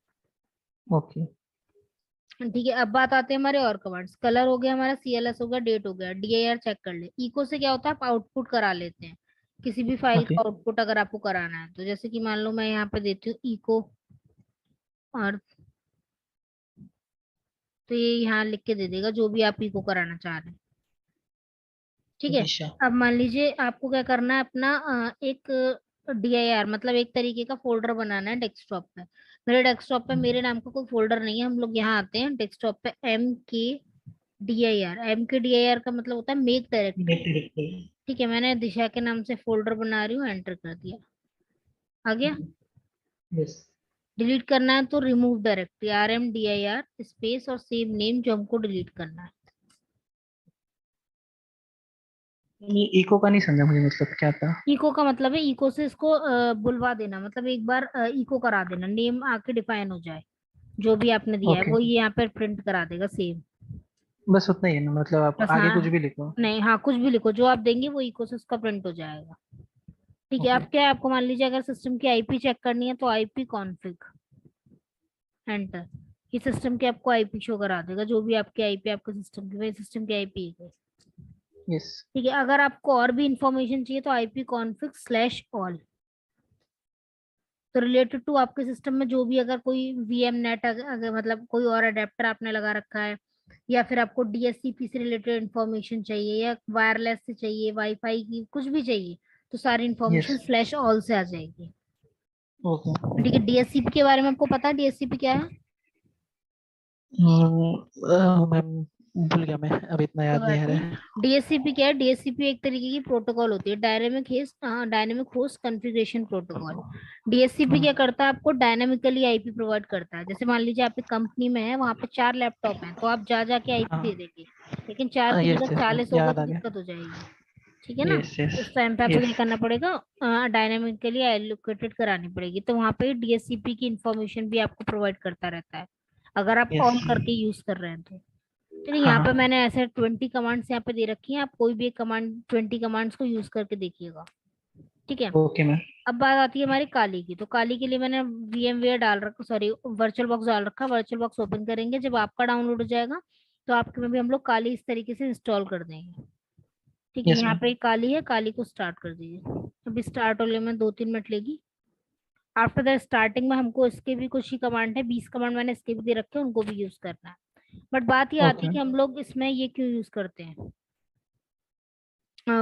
[SPEAKER 2] ओके।
[SPEAKER 1] ठीक है, अब बात आते हैं हमारे और कमांड्स। कलर हो गया हमारा, CLS हो गया, डेट हो गया, DIR चेक कर ले। इको से क्या होता है, आप आउटपुट करा लेते हैं किसी भी फाइल
[SPEAKER 2] ओके।
[SPEAKER 1] का आउटपुट अगर आपको कराना है तो। जैसे कि मान लो मैं यहाँ पे देती हूँ इको, और तो ये यहाँ लिख के दे देगा जो भी आप इको कराना चाह रहे हैं। ठीक है,
[SPEAKER 2] अच्छा।
[SPEAKER 1] अब मान लीजिए आपको क्या करना है, अपना एक DIR मतलब एक तरीके का फोल्डर बनाना है डेस्कटॉप पे। मेरे डेस्कटॉप पे मेरे नाम का कोई फोल्डर नहीं है, हम लोग यहाँ आते हैं डेस्कटॉप पे, MKDIR का मतलब होता है मेक डायरेक्टरी। ठीक है, मैंने दिशा के नाम से फोल्डर बना रही हूँ, एंटर कर दिया, आ गया।
[SPEAKER 2] यस।
[SPEAKER 1] डिलीट करना है तो रिमूव डायरेक्टरी, RMDIR स्पेस और सेम नेम जो हमको डिलीट करना है।
[SPEAKER 2] ये इको का नहीं समझा मुझे, मतलब क्या था?
[SPEAKER 1] इको का मतलब है इको से इसको बुलवा देना, मतलब एक बार इको करा देना, नेम आके डिफाइन हो जाए, जो भी आपने दिया है
[SPEAKER 2] ओके।
[SPEAKER 1] वो ये यहाँ पे प्रिंट करा देगा सेम।
[SPEAKER 2] बस उतना ही है ना, मतलब आप
[SPEAKER 1] बस
[SPEAKER 2] आगे कुछ
[SPEAKER 1] हाँ,
[SPEAKER 2] भी लिखो।
[SPEAKER 1] नहीं हाँ, कुछ भी लिखो, जो आप देंगे वो इको से उसका प्रिंट हो जाएगा। ठीक है,
[SPEAKER 2] ओके।
[SPEAKER 1] अब क्या है, आपको मान लीजिए अगर सिस्टम की IP चेक करनी है तो IP कॉन्फ़िग, एंटर। ये सिस्टम के आपको IP शो करा देगा, जो भी आपकी IP आपके सिस्टम की, वही सिस्टम की IP है।
[SPEAKER 2] यस।
[SPEAKER 1] ठीक है, अगर आपको और भी इंफॉर्मेशन चाहिए तो IP कॉन्फ़िग स्लैश ऑल, तो रिलेटेड टू आपके सिस्टम में जो भी अगर कोई VM नेट अगर मतलब कोई और अडेप्टर आपने लगा रखा है, या फिर आपको DSCP से रिलेटेड इंफॉर्मेशन चाहिए, या वायरलेस से चाहिए, वाईफाई की कुछ भी चाहिए, तो सारी
[SPEAKER 2] यस।
[SPEAKER 1] इंफॉर्मेशन स्लैश ऑल से आ जाएगी।
[SPEAKER 2] ओके।
[SPEAKER 1] ठीक है, DSCP के बारे में आपको पता है, DSCP क्या है?
[SPEAKER 2] मैम भूल गया मैं, अब इतना
[SPEAKER 1] कोई
[SPEAKER 2] याद नहीं
[SPEAKER 1] बात
[SPEAKER 2] आ रहा
[SPEAKER 1] नहीं।
[SPEAKER 2] है।
[SPEAKER 1] DSCP क्या है, DSCP एक तरीके की प्रोटोकॉल होती है, dynamic host configuration protocol. DSCP
[SPEAKER 2] हम्म।
[SPEAKER 1] क्या करता है, आपको डायनेमिकली IP प्रोवाइड करता है। जैसे मान लीजिए आपकी कंपनी में है, वहां पे 4 लैपटॉप हैं, तो आप जा जाके IP दे
[SPEAKER 2] हाँ।
[SPEAKER 1] देंगे, लेकिन 4 की
[SPEAKER 2] यस
[SPEAKER 1] जगह
[SPEAKER 2] यस मैम,
[SPEAKER 1] 40 होगा
[SPEAKER 2] याद
[SPEAKER 1] तो
[SPEAKER 2] आ गया।
[SPEAKER 1] दिक्कत हो जाएगी। ठीक है ना,
[SPEAKER 2] यस यस।
[SPEAKER 1] उस टाइम पे आपको क्या
[SPEAKER 2] यस।
[SPEAKER 1] करना पड़ेगा, डायनेमिकली एलोकेटेड करानी पड़ेगी, तो वहां पे DSCP की इंफॉर्मेशन भी आपको प्रोवाइड करता रहता है, अगर आप
[SPEAKER 2] यस।
[SPEAKER 1] ऑन करके यूज कर रहे हैं तो। चलिए,
[SPEAKER 2] हाँ
[SPEAKER 1] यहाँ पे
[SPEAKER 2] हाँ।
[SPEAKER 1] मैंने ऐसे 20 कमांड्स यहाँ पे दे रखी हैं, आप कोई भी एक कमांड 20 कमांड्स को यूज करके देखिएगा। ठीक है,
[SPEAKER 2] ओके मैम।
[SPEAKER 1] अब बात आती है हमारी काली की। तो काली के लिए मैंने VMware डाल रखा, सॉरी वर्चुअल बॉक्स डाल रखा। वर्चुअल बॉक्स ओपन करेंगे, जब आपका डाउनलोड हो जाएगा तो आपके में भी हम लोग काली इस तरीके से इंस्टॉल कर देंगे। ठीक है,
[SPEAKER 2] यस
[SPEAKER 1] यहाँ
[SPEAKER 2] मैम।
[SPEAKER 1] पे काली है, काली को स्टार्ट कर दीजिए। अभी स्टार्ट होने में 2-3 मिनट लेगी। आफ्टर द स्टार्टिंग में हमको इसके भी कुछ ही कमांड है, 20 कमांड मैंने इसके भी दे रखे हैं, उनको भी यूज करना है। बट बात ये आती
[SPEAKER 2] ओके
[SPEAKER 1] है
[SPEAKER 2] मैम।
[SPEAKER 1] कि हम लोग इसमें ये क्यों यूज करते हैं,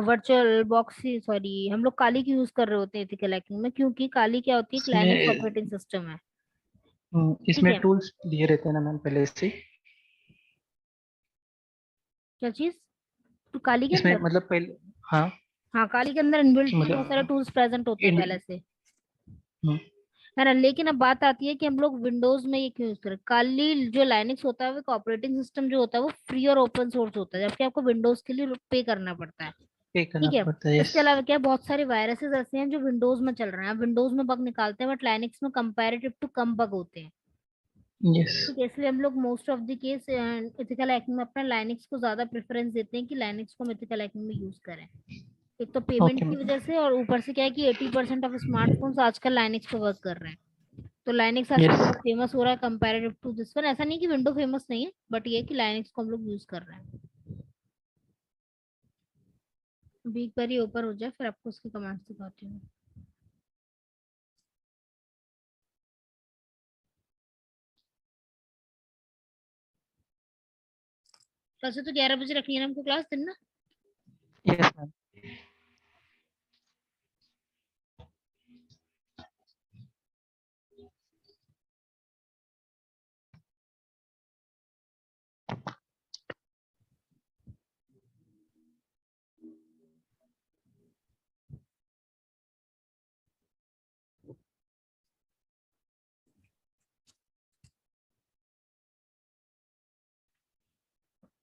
[SPEAKER 1] वर्चुअल बॉक्स ही, सॉरी हम लोग काली की यूज कर रहे होते हैं एथिकल हैकिंग में, क्योंकि काली क्या होती है, एक लाइनक्स
[SPEAKER 2] इसमें
[SPEAKER 1] ऑपरेटिंग सिस्टम है। ठीक
[SPEAKER 2] इसमें
[SPEAKER 1] है,
[SPEAKER 2] टूल्स दिए रहते हैं ना मैम पहले से ही?
[SPEAKER 1] क्या चीज, तो काली के
[SPEAKER 2] इसमें
[SPEAKER 1] अंदर,
[SPEAKER 2] मतलब पहले। हाँ।
[SPEAKER 1] हाँ काली के अंदर इनबिल्ट बहुत सारे
[SPEAKER 2] मतलब
[SPEAKER 1] टूल्स प्रेजेंट होते हैं
[SPEAKER 2] इन।
[SPEAKER 1] पहले से,
[SPEAKER 2] हम्म।
[SPEAKER 1] है ना। लेकिन अब बात आती है कि हम लोग विंडोज में ये क्यों यूज करें। काली जो लाइनक्स होता है वो ऑपरेटिंग सिस्टम जो होता है वो फ्री और ओपन सोर्स होता है, जबकि आपको विंडोज के लिए पे करना पड़ता है।
[SPEAKER 2] पे करना
[SPEAKER 1] ठीक है।
[SPEAKER 2] पड़ता है। यस।
[SPEAKER 1] इसके अलावा क्या है, बहुत सारे वायरसेस ऐसे हैं जो विंडोज में चल रहे हैं, विंडोज में बग निकालते हैं, बट लाइनक्स में कंपैरेटिव टू कम बग होते हैं।
[SPEAKER 2] यस।
[SPEAKER 1] ठीक है, इसलिए हम लोग most of the case ethical hacking में अपना लाइनक्स को ज्यादा प्रेफरेंस देते हैं कि लाइनक्स को हम एथिकल हैकिंग में यूज करें। एक तो पेमेंट
[SPEAKER 2] ओके
[SPEAKER 1] की
[SPEAKER 2] मैम।
[SPEAKER 1] वजह से, और ऊपर से क्या है कि 80% ऑफ स्मार्टफोन्स आजकल लाइनक्स पे वर्क कर रहे हैं। तो लाइनक्स आजकल
[SPEAKER 2] यस।
[SPEAKER 1] बहुत फेमस हो रहा है कंपैरेटिव टू दिस वन। ऐसा नहीं कि विंडो फेमस नहीं है, बट ये है कि लाइनक्स को हम लोग यूज कर रहे हैं। अभी एक बार ये ओपन हो जाए फिर आपको उसकी कमांड्स दिखाती हूँ। कल से तो 11 बजे रखनी है ना हमको क्लास दिन में।
[SPEAKER 2] Yes ma'am.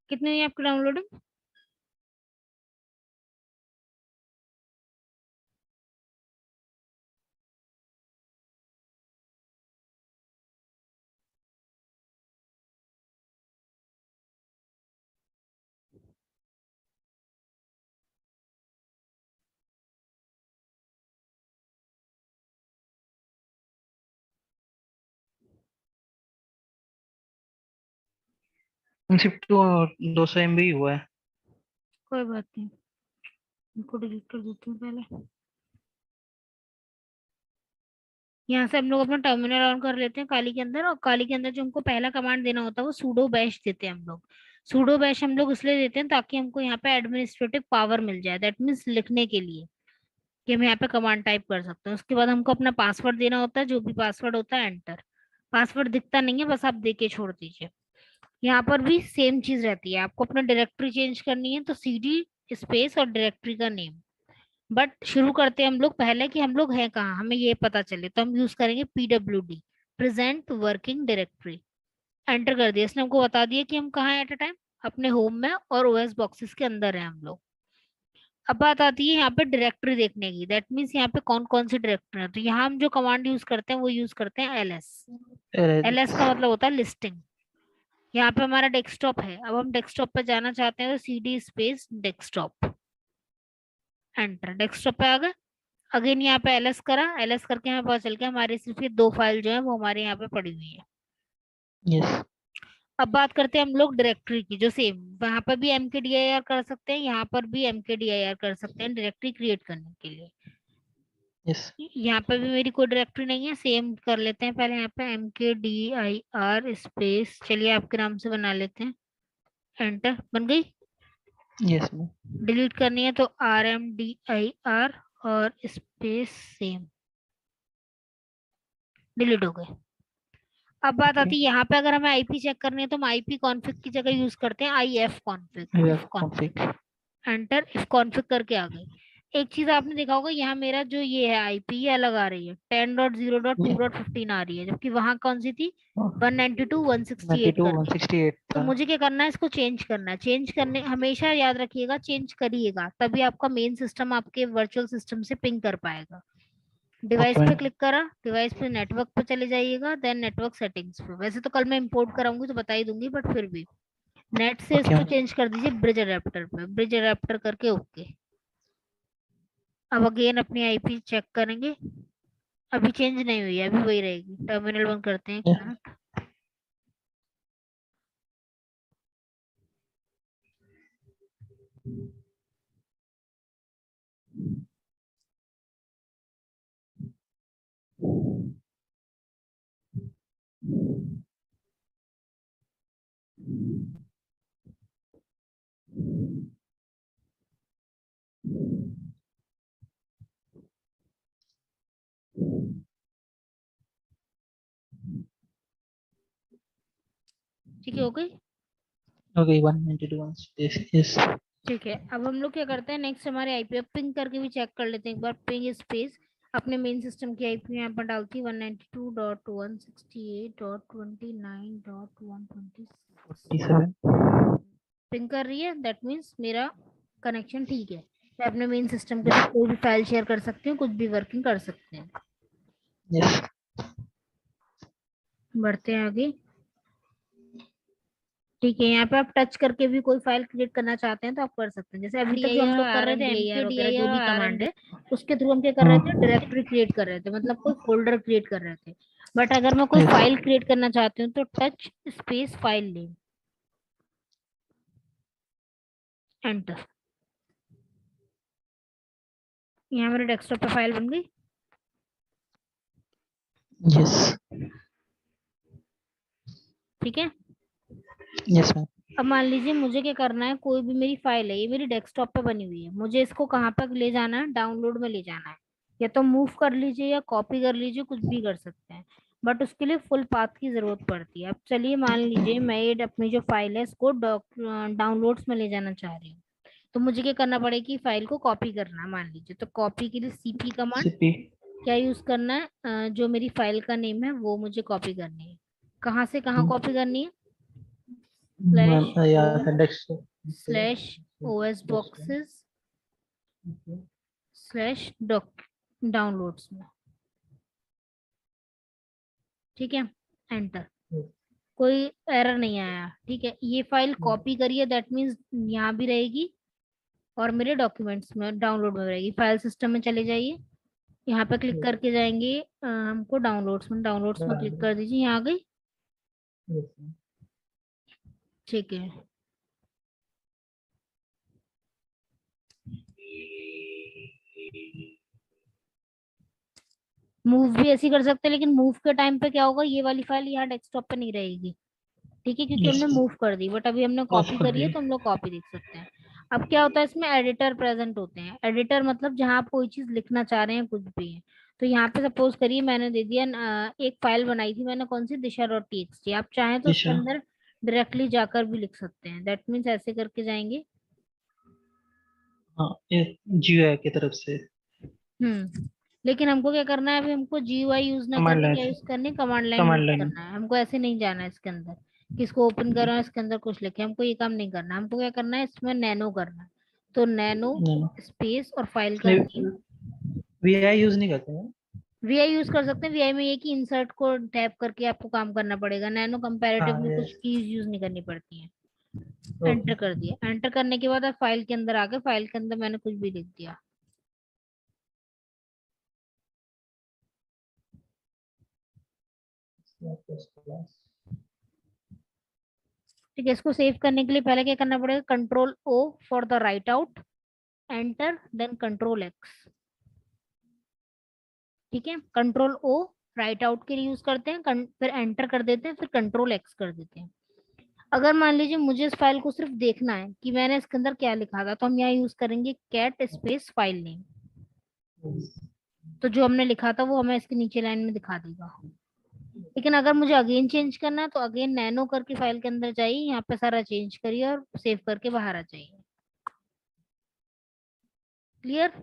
[SPEAKER 1] कितने हुई आपकी डाउनलोडिंग?
[SPEAKER 2] सिर्फ तो 200 MB हुआ है।
[SPEAKER 1] कोई बात नहीं, इनको डिलीट कर देती हूँ पहले। यहाँ से हम लोग अपना टर्मिनल ऑन कर लेते हैं काली के अंदर, और काली के अंदर जो हमको पहला कमांड देना होता है वो सूडो बैश देते हैं हम लोग। सूडो बैश हम लोग इसलिए देते हैं ताकि हमको यहाँ पे एडमिनिस्ट्रेटिव पावर मिल जाए, दैट मीन्स लिखने के लिए, कि हम यहाँ पे कमांड टाइप कर सकते हैं। उसके बाद हमको अपना पासवर्ड देना होता है, जो भी पासवर्ड होता है एंटर। पासवर्ड दिखता नहीं है, बस आप दे के छोड़ दीजिए। यहाँ पर भी सेम चीज रहती है, आपको अपना डायरेक्टरी चेंज करनी है तो सीडी स्पेस और डायरेक्टरी का नेम। बट शुरू करते हैं हम लोग पहले कि हम लोग हैं कहाँ, हमें ये पता चले, तो हम यूज करेंगे PWD, present working directory. Enter कर दिया, इसने हमको बता दिया कि हम कहाँ हैं एट अ टाइम, अपने होम में और ओएस बॉक्सेस के अंदर हैं हम लोग। अब बात आती है यहाँ पे डायरेक्टरी देखने की, दैट मीन्स यहाँ पे कौन कौन सी डायरेक्टरी है। तो यहाँ हम जो कमांड यूज करते हैं वो यूज करते हैं LS। LS का मतलब होता है लिस्टिंग। यहाँ पे हमारा डेस्कटॉप है, अब हम डेस्कटॉप पे जाना चाहते हैं तो CD space desktop, enter. Desktop पे आ गए। अगेन यहाँ पे LS करा, LS करके हमें पता चल गया हमारी सिर्फ ये 2 फाइल जो है वो हमारे यहाँ पे पड़ी हुई है।
[SPEAKER 2] यस।
[SPEAKER 1] अब बात करते हैं हम लोग डायरेक्टरी की, जो सेम वहां पर भी MKDIR कर सकते हैं, यहाँ पर भी MKDIR कर सकते हैं डायरेक्टरी क्रिएट करने के लिए।
[SPEAKER 2] यस।
[SPEAKER 1] यहाँ पे भी मेरी कोई डायरेक्टरी नहीं है, सेम कर लेते हैं पहले। यहाँ पे MKDIR स्पेस, चलिए आपके नाम से बना लेते हैं, एंटर। बन गई।
[SPEAKER 2] Yes ma'am.
[SPEAKER 1] डिलीट करनी है तो RMDIR और स्पेस सेम, डिलीट हो गए। अब बात
[SPEAKER 2] ओके।
[SPEAKER 1] आती है यहाँ पे, अगर हमें IP चेक करनी है तो हम IP कॉन्फ़िग की जगह यूज करते हैं IF config, if config,
[SPEAKER 2] config.
[SPEAKER 1] Enter. If config करके आ गई। एक चीज आपने देखा होगा, यहाँ मेरा जो ये है IP, ये अलग आ रही है, 10.0.2.15 आ रही है, जबकि वहां कौन सी थी, 192.168 करके।
[SPEAKER 2] 92.168
[SPEAKER 1] तो
[SPEAKER 2] था।
[SPEAKER 1] मुझे क्या करना है, इसको चेंज करना है। चेंज करने हमेशा याद रखिएगा, चेंज करिएगा, तभी आपका मेन सिस्टम आपके वर्चुअल सिस्टम से पिंग कर पाएगा। डिवाइस
[SPEAKER 2] ओके
[SPEAKER 1] पे
[SPEAKER 2] मैम।
[SPEAKER 1] क्लिक करा, डिवाइस पे नेटवर्क पे चले जाइएगा, देन नेटवर्क सेटिंग्स पे। वैसे तो कल मैं इंपोर्ट कराऊंगी तो बता ही दूंगी, बट फिर भी नेट से
[SPEAKER 2] ओके
[SPEAKER 1] इसको
[SPEAKER 2] मैम।
[SPEAKER 1] चेंज कर दीजिए ब्रिज अडेप्टर पे, ब्रिज अडेप्टर करके ओके। अब अगेन अपनी IP चेक करेंगे, अभी चेंज नहीं हुई है, अभी वही रहेगी। टर्मिनल बंद करते हैं, एक मिनट। ठीक है, हो गई।
[SPEAKER 2] Okay 192 yes.
[SPEAKER 1] ठीक है, अब हम लोग क्या करते हैं, नेक्स्ट हमारे IP अब पिंग करके भी चेक कर लेते हैं एक बार। पिंग स्पेस अपने मेन सिस्टम की IP यहाँ पर डालती है 192.168.29.126।
[SPEAKER 2] 47।
[SPEAKER 1] पिंग कर रही है, दैट मीन्स मेरा कनेक्शन ठीक है। मैं अपने मेन सिस्टम के साथ कोई भी फाइल शेयर कर सकती हूँ, कुछ भी वर्किंग कर सकते हैं।
[SPEAKER 2] यस।
[SPEAKER 1] बढ़ते हैं आगे। ठीक है, यहाँ पे आप टच करके भी कोई फाइल क्रिएट करना चाहते हैं तो आप कर सकते हैं। जैसे अभी तक जो हम लोग कर रहे थे
[SPEAKER 2] RMDIR
[SPEAKER 1] mkdir
[SPEAKER 2] वगैरह
[SPEAKER 1] जो भी
[SPEAKER 2] जो भी
[SPEAKER 1] कमांड
[SPEAKER 2] कमांड
[SPEAKER 1] है, उसके थ्रू हम क्या कर रहे थे, डायरेक्टरी क्रिएट कर रहे थे, मतलब कोई फोल्डर क्रिएट कर रहे थे। बट अगर मैं कोई
[SPEAKER 2] है।
[SPEAKER 1] फाइल क्रिएट करना चाहती हूँ तो touch space file name, enter. यहाँ मेरे डेस्कटॉप पे फाइल बन गई।
[SPEAKER 2] यस।
[SPEAKER 1] ठीक है।
[SPEAKER 2] Yes ma'am.
[SPEAKER 1] अब मान लीजिए मुझे क्या करना है, कोई भी मेरी फाइल है, ये मेरी डेस्कटॉप पे बनी हुई है, मुझे इसको कहाँ तक ले जाना है, डाउनलोड में ले जाना है। या तो मूव कर लीजिए या कॉपी कर लीजिए, कुछ भी कर सकते हैं। बट उसके लिए फुल पाथ की जरूरत पड़ती है। अब चलिए मान लीजिए मैं ये अपनी जो फाइल है इसको डाउनलोड्स में ले जाना चाह रही हूँ। तो मुझे क्या करना पड़ेगी, फाइल को कॉपी करना है मान लीजिए। तो कॉपी के लिए सीपी कमांड
[SPEAKER 2] CP।
[SPEAKER 1] क्या यूज करना है, जो मेरी फाइल का नेम है वो मुझे कॉपी करनी है। कहाँ से कहाँ कॉपी करनी है, स्लैश
[SPEAKER 2] मैम यहाँ
[SPEAKER 1] होम
[SPEAKER 2] से desktop
[SPEAKER 1] slash OS boxes slash doc downloads में। ठीक है, एंटर। कोई एरर नहीं आया। ठीक है, ये फाइल कॉपी करिए, दैट मीन्स यहाँ भी रहेगी और मेरे डॉक्यूमेंट्स में डाउनलोड में रहेगी। फाइल सिस्टम में चले जाइए, यहाँ पे क्लिक करके जाएंगे हमको डाउनलोड्स में क्लिक कर दीजिए, यहाँ आ गई। ठीक है, मूव भी ऐसे ही कर सकते हैं, लेकिन मूव के टाइम पे क्या होगा, ये वाली फाइल यहाँ डेस्कटॉप पे नहीं रहेगी। ठीक है, क्योंकि
[SPEAKER 2] यस।
[SPEAKER 1] हमने मूव कर दी, बट अभी हमने
[SPEAKER 2] ऑफ
[SPEAKER 1] कॉपी
[SPEAKER 2] कर
[SPEAKER 1] करी है
[SPEAKER 2] दिए।
[SPEAKER 1] तो हम लोग कॉपी देख सकते हैं। अब क्या होता है, इसमें एडिटर प्रेजेंट होते हैं। एडिटर मतलब जहां आप कोई चीज लिखना चाह रहे हैं, कुछ भी है। तो यहाँ पे सपोज करिए मैंने दे दिया एक फाइल बनाई थी मैंने, कौन सी, दिशा डॉट टीएक्सटी। आप चाहें तो उसके
[SPEAKER 2] दिशा।
[SPEAKER 1] अंदर डायरेक्टली जाकर भी लिख सकते हैं। दैट मीन्स ऐसे करके जाएंगे।
[SPEAKER 2] हाँ, ये GUI की तरफ से।
[SPEAKER 1] लेकिन हमको क्या करना है, अभी हमको जीयूआई यूज ना
[SPEAKER 2] कमांड
[SPEAKER 1] करके क्या
[SPEAKER 2] लाइन।
[SPEAKER 1] यूज करनी, command line use
[SPEAKER 2] command line.
[SPEAKER 1] करना है। हमको ऐसे नहीं जाना है इसके अंदर कि इसको ओपन करो इसके अंदर कुछ लिखे, हमको ये काम नहीं करना। हमको क्या करना है, इसमें नैनो करना है। तो नैनो स्पेस और फाइल का नेम।
[SPEAKER 2] VI यूज नहीं करते हैं।
[SPEAKER 1] वीआई यूज कर सकते हैं। वीआई में ये कि इंसर्ट को टैप करके आपको काम करना पड़ेगा। नैनो
[SPEAKER 2] हाँ
[SPEAKER 1] कंपैरेटिवली कुछ
[SPEAKER 2] यस।
[SPEAKER 1] कीज यूज नहीं करनी पड़ती है।
[SPEAKER 2] ओके।
[SPEAKER 1] एंटर कर दिया। एंटर करने के बाद आप फाइल के अंदर आ गए। फाइल के अंदर मैंने कुछ भी लिख दिया। ठीक है, इसको सेव करने के लिए पहले क्या करना पड़ेगा, control O for the write out, enter then control X. ठीक है, कंट्रोल ओ राइट आउट के लिए यूज करते हैं, फिर एंटर कर देते हैं, फिर कंट्रोल एक्स कर देते हैं। अगर मान लीजिए मुझे इस फाइल को सिर्फ देखना है कि मैंने इसके अंदर क्या लिखा था, तो हम यहाँ यूज करेंगे कैट स्पेस फाइल नेम। तो जो हमने लिखा था वो हमें इसके नीचे लाइन में दिखा देगा। लेकिन अगर मुझे अगेन चेंज करना है तो अगेन नैनो करके फाइल के अंदर जाइए, यहाँ पे सारा चेंज करिए और सेव करके बाहर आ जाइए। क्लियर।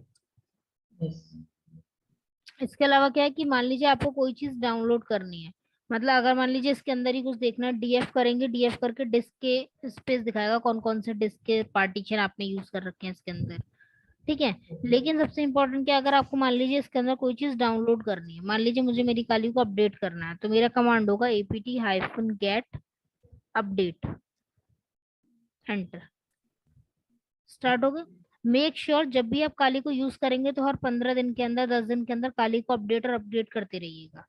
[SPEAKER 1] इसके अलावा क्या है कि मान लीजिए आपको कोई चीज डाउनलोड करनी है, मतलब अगर मान लीजिए इसके अंदर ही कुछ देखना है, डीएफ करेंगे, डीएफ करके डिस्क के स्पेस दिखाएगा कौन कौन से डिस्क के पार्टीशन आपने यूज कर रखे हैं इसके अंदर। ठीक है, लेकिन सबसे इंपॉर्टेंट क्या है, अगर आपको मान लीजिए इसके अंदर कोई चीज डाउनलोड करनी है, मान लीजिए मुझे मेरी काली को अपडेट करना है, तो मेरा कमांड होगा apt-get अपडेट, एंटर। स्टार्ट हो गया। मेक श्योर जब भी आप काली को यूज करेंगे तो हर 15 दिन के अंदर, 10 दिन के अंदर काली को अपडेट और अपडेट करते रहिएगा।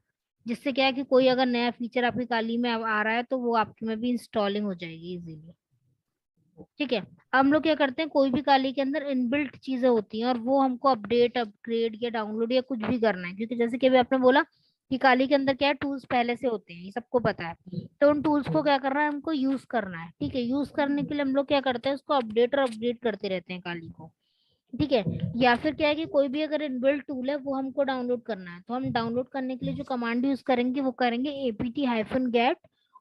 [SPEAKER 1] जिससे क्या है कि कोई अगर नया फीचर आपकी काली में आ रहा है तो वो आपके में भी इंस्टॉलिंग हो जाएगी इजीली। ठीक है, अब हम लोग क्या करते हैं, कोई भी काली के अंदर इनबिल्ट चीजें होती हैं और वो हमको अपडेट अपग्रेड या डाउनलोड या कुछ भी करना है, क्योंकि जैसे कि अभी आपने बोला कि काली के अंदर क्या है, टूल्स पहले से होते हैं, ये सबको पता है। तो उन टूल्स को क्या करना है, हमको यूज करना है। ठीक है, यूज करने के लिए हम लोग क्या करते हैं, उसको अपडेट और अपडेट करते रहते हैं काली को। ठीक है, या फिर क्या है कि कोई भी अगर इनबिल्ट टूल है वो हमको डाउनलोड करना है, तो हम डाउनलोड करने के लिए जो कमांड यूज करेंगे वो करेंगे apt-get,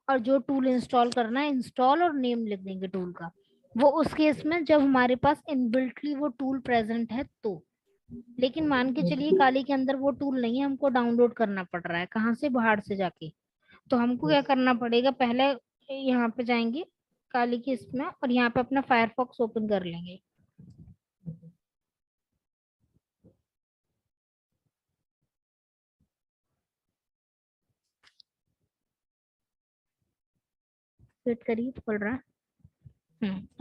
[SPEAKER 1] और जो टूल इंस्टॉल करना है इंस्टॉल और नेम लिख देंगे टूल का। वो उस केस में जब हमारे पास इनबिल्टली वो टूल प्रेजेंट है तो। लेकिन मान के चलिए काली के अंदर वो टूल नहीं है, हमको डाउनलोड करना पड़ रहा है, कहाँ से, बाहर से जाके। तो हमको क्या करना पड़ेगा, पहले यहाँ पे जाएंगे काली की इसमें और यहाँ पे अपना फायरफॉक्स ओपन कर लेंगे। वेट करिए, खुल रहा है।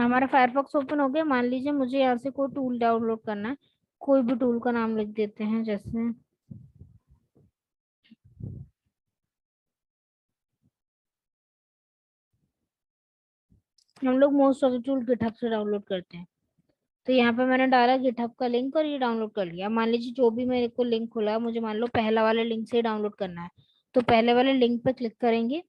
[SPEAKER 1] हमारा फायरफॉक्स ओपन हो गया। मान लीजिए मुझे यहाँ से कोई टूल डाउनलोड करना है, कोई भी टूल का नाम लिख देते हैं, जैसे हम लोग most of the tool GitHub से डाउनलोड करते हैं। तो यहाँ पे मैंने डाला गिटहब का लिंक और ये डाउनलोड कर लिया। मान लीजिए जो भी मेरे को लिंक खुला, मुझे मान लो पहला वाले लिंक से ही डाउनलोड करना है, तो पहले वाले लिंक पे क्लिक करेंगे।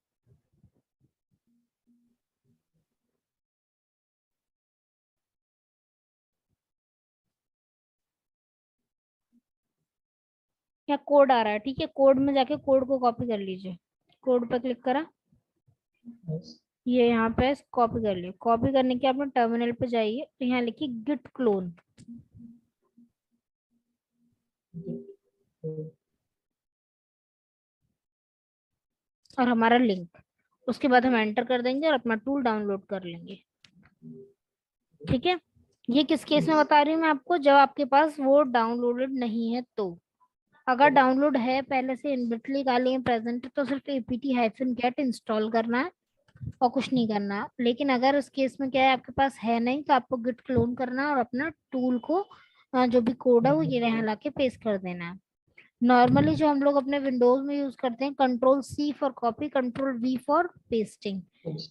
[SPEAKER 1] या कोड आ रहा है, ठीक है, कोड में जाके कोड को कॉपी कर लीजिए। कोड पे क्लिक करा, ये यहाँ पे कॉपी कर लिया। कॉपी करने के अपने टर्मिनल पे जाइए, तो यहाँ लिखिए गिट क्लोन और हमारा लिंक। उसके बाद हम एंटर कर देंगे और अपना टूल डाउनलोड कर लेंगे। ठीक है, ये किस केस में बता रही हूँ मैं आपको, जब आपके पास वो डाउनलोडेड नहीं है तो। अगर डाउनलोड है पहले से इनबिल्टली गाली में प्रेजेंट है, तो सिर्फ apt-get इंस्टॉल करना है और कुछ नहीं करना। लेकिन अगर उस केस में क्या है, आपके पास है नहीं, तो आपको गिट क्लोन करना है और अपना टूल को जो भी कोड है वो ये यहाँ ला के पेस्ट कर देना है। नॉर्मली जो हम लोग अपने विंडोज में यूज करते हैं, control C for copy, control V for pasting.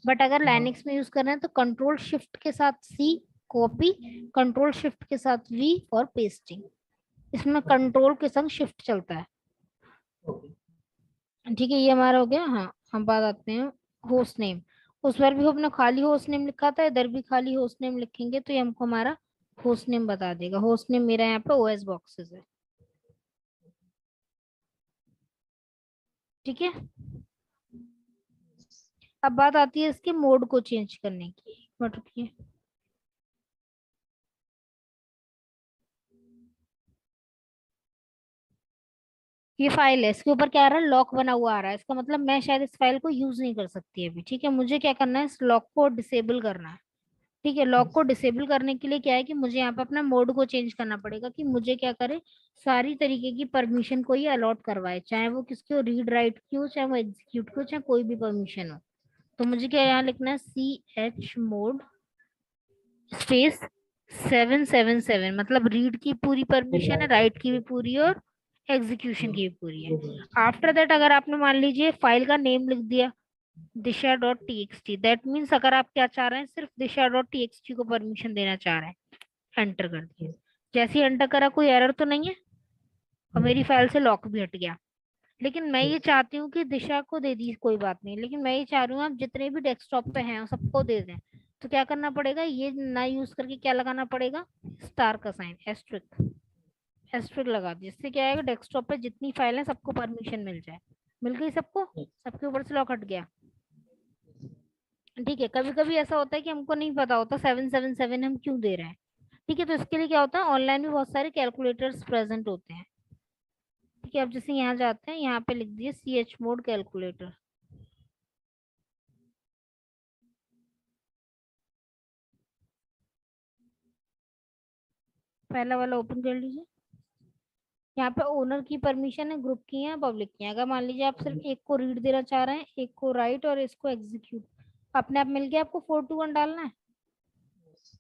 [SPEAKER 1] But अगर लाइनक्स में यूज कर रहे हैं तो कंट्रोल शिफ्ट के साथ C कॉपी, कंट्रोल शिफ्ट के साथ V फॉर पेस्टिंग। इसमें कंट्रोल के संग शिफ्ट चलता है। ठीक है, ये हमारा हो गया। हाँ, हम बात आते हैं होस्ट नेम। उस पर भी हमने खाली होस्ट नेम लिखा था, इधर भी खाली होस्ट नेम लिखेंगे तो ये हमको हमारा होस्ट नेम बता देगा। होस्ट नेम मेरा यहाँ पे OS बॉक्सेस है। ठीक है, अब बात आती है इसके मोड को चेंज करने की। एक मिनट रुकिए। ये फाइल है, इसके ऊपर क्या आ रहा है, लॉक बना हुआ आ रहा है। इसका मतलब मैं शायद इस फाइल को यूज नहीं कर सकती अभी। ठीक है, मुझे क्या करना है, इस लॉक को डिसेबल करना है। ठीक है, लॉक को डिसेबल करने के लिए क्या है कि मुझे यहाँ पे अपना मोड को चेंज करना पड़ेगा, कि मुझे क्या करे, सारी तरीके की परमिशन को ये अलॉट करवाए, चाहे वो किसकी हो, रीड राइट की हो, चाहे वो एग्जीक्यूट की हो, चाहे कोई भी परमिशन हो। तो मुझे क्या यहाँ लिखना है, chmod स्पेस 777, मतलब रीड की पूरी परमिशन है, राइट की भी पूरी और एग्जीक्यूशन की भी पूरी है। आफ्टर दैट अगर आपने मान लीजिए फाइल का नेम लिख दिया disha.txt, दैट मीन्स अगर आप क्या चाह रहे हैं, सिर्फ disha.txt को परमिशन देना चाह रहे हैं, एंटर कर दिया। जैसे ही एंटर करा, कोई एरर तो नहीं है और मेरी फाइल से लॉक भी हट गया। लेकिन मैं ये चाहती हूँ कि दिशा को दे दी, कोई बात नहीं, लेकिन मैं ये चाह रही हूँ आप जितने भी डेस्कटॉप पे हैं सबको दे दें। तो क्या करना पड़ेगा, ये ना यूज करके क्या लगाना पड़ेगा, स्टार का साइन, एस्ट्रिक। एस्ट्रिक लगा दिया, जिससे क्या आएगा, डेस्कटॉप पे जितनी फाइल है सबको परमिशन मिल जाए। मिल गई सबको, सबके ऊपर से लॉक हट गया। ठीक है, कभी कभी ऐसा होता है कि हमको नहीं पता होता 777 हम क्यों दे रहे हैं। ठीक है, तो इसके लिए क्या होता है, ऑनलाइन भी बहुत सारे कैलकुलेटर्स प्रेजेंट होते हैं। ठीक है, अब जैसे यहाँ जाते हैं, यहाँ पे लिख दिए chmod कैलकुलेटर। पहला वाला ओपन कर लीजिए। यहाँ पे ओनर की परमिशन है, ग्रुप की है, पब्लिक की है। अगर मान लीजिए आप सिर्फ एक को रीड देना चाह रहे हैं, एक को राइट और इसको एग्जीक्यूट, अपने आप मिल गया। आपको 4 to 1 डालना है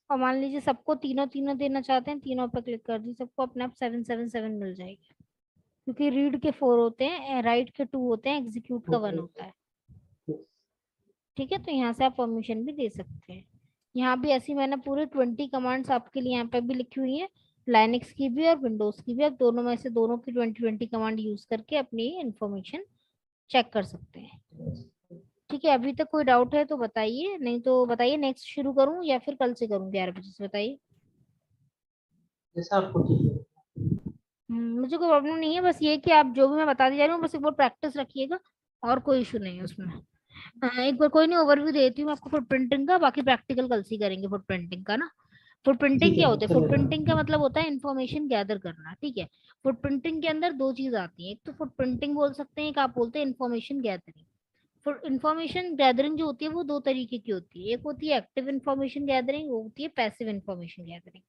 [SPEAKER 1] और मान लीजिए सबको तीनों तीनों देना चाहते हैं, तीनों पर क्लिक कर दीजिए, सबको अपने आप 777 मिल जाएगी। क्योंकि रीड के 4 होते हैं, राइट के 2 होते हैं, एग्जीक्यूट का 1 होता है। ठीक है, तो यहाँ से आप परमिशन भी दे सकते हैं। यहाँ भी ऐसी मैंने पूरे 20 कमांड्स आपके लिए यहाँ पे भी लिखी हुई है, लाइनक्स की भी और विंडोज की भी। आप दोनों में से दोनों की 20 कमांड यूज करके अपनी इंफॉर्मेशन चेक कर सकते हैं। ठीक है, अभी तक कोई डाउट है तो बताइए, नहीं तो बताइए नेक्स्ट शुरू करूँ या फिर कल से करूँ 11 बजे से, बताइए।
[SPEAKER 2] जैसा आपको ठीक है।
[SPEAKER 1] मुझे कोई प्रॉब्लम नहीं है, बस ये कि आप जो भी मैं बताती जा रही हूँ बस एक बार प्रैक्टिस रखिएगा, और कोई इशू नहीं है उसमें। एक बार कोई नहीं, ओवरव्यू देती हूँ आपको फुट प्रिंटिंग का, बाकी प्रैक्टिकल कल से ही करेंगे फुट प्रिंटिंग का ना। फुट प्रिंटिंग
[SPEAKER 2] ठीक
[SPEAKER 1] क्या
[SPEAKER 2] है,
[SPEAKER 1] होता है, फुट
[SPEAKER 2] चलेगा।
[SPEAKER 1] प्रिंटिंग का मतलब होता है इन्फॉर्मेशन गैदर करना। ठीक है, फुट प्रिंटिंग के अंदर दो चीज आती है, एक तो फुट प्रिंटिंग बोल सकते हैं, एक आप बोलते हैं information gathering. Foot information gathering जो होती है वो दो तरीके की होती है, एक होती है एक्टिव इन्फॉर्मेशन गैदरिंग, वो होती है पैसिव इन्फॉर्मेशन गैदरिंग।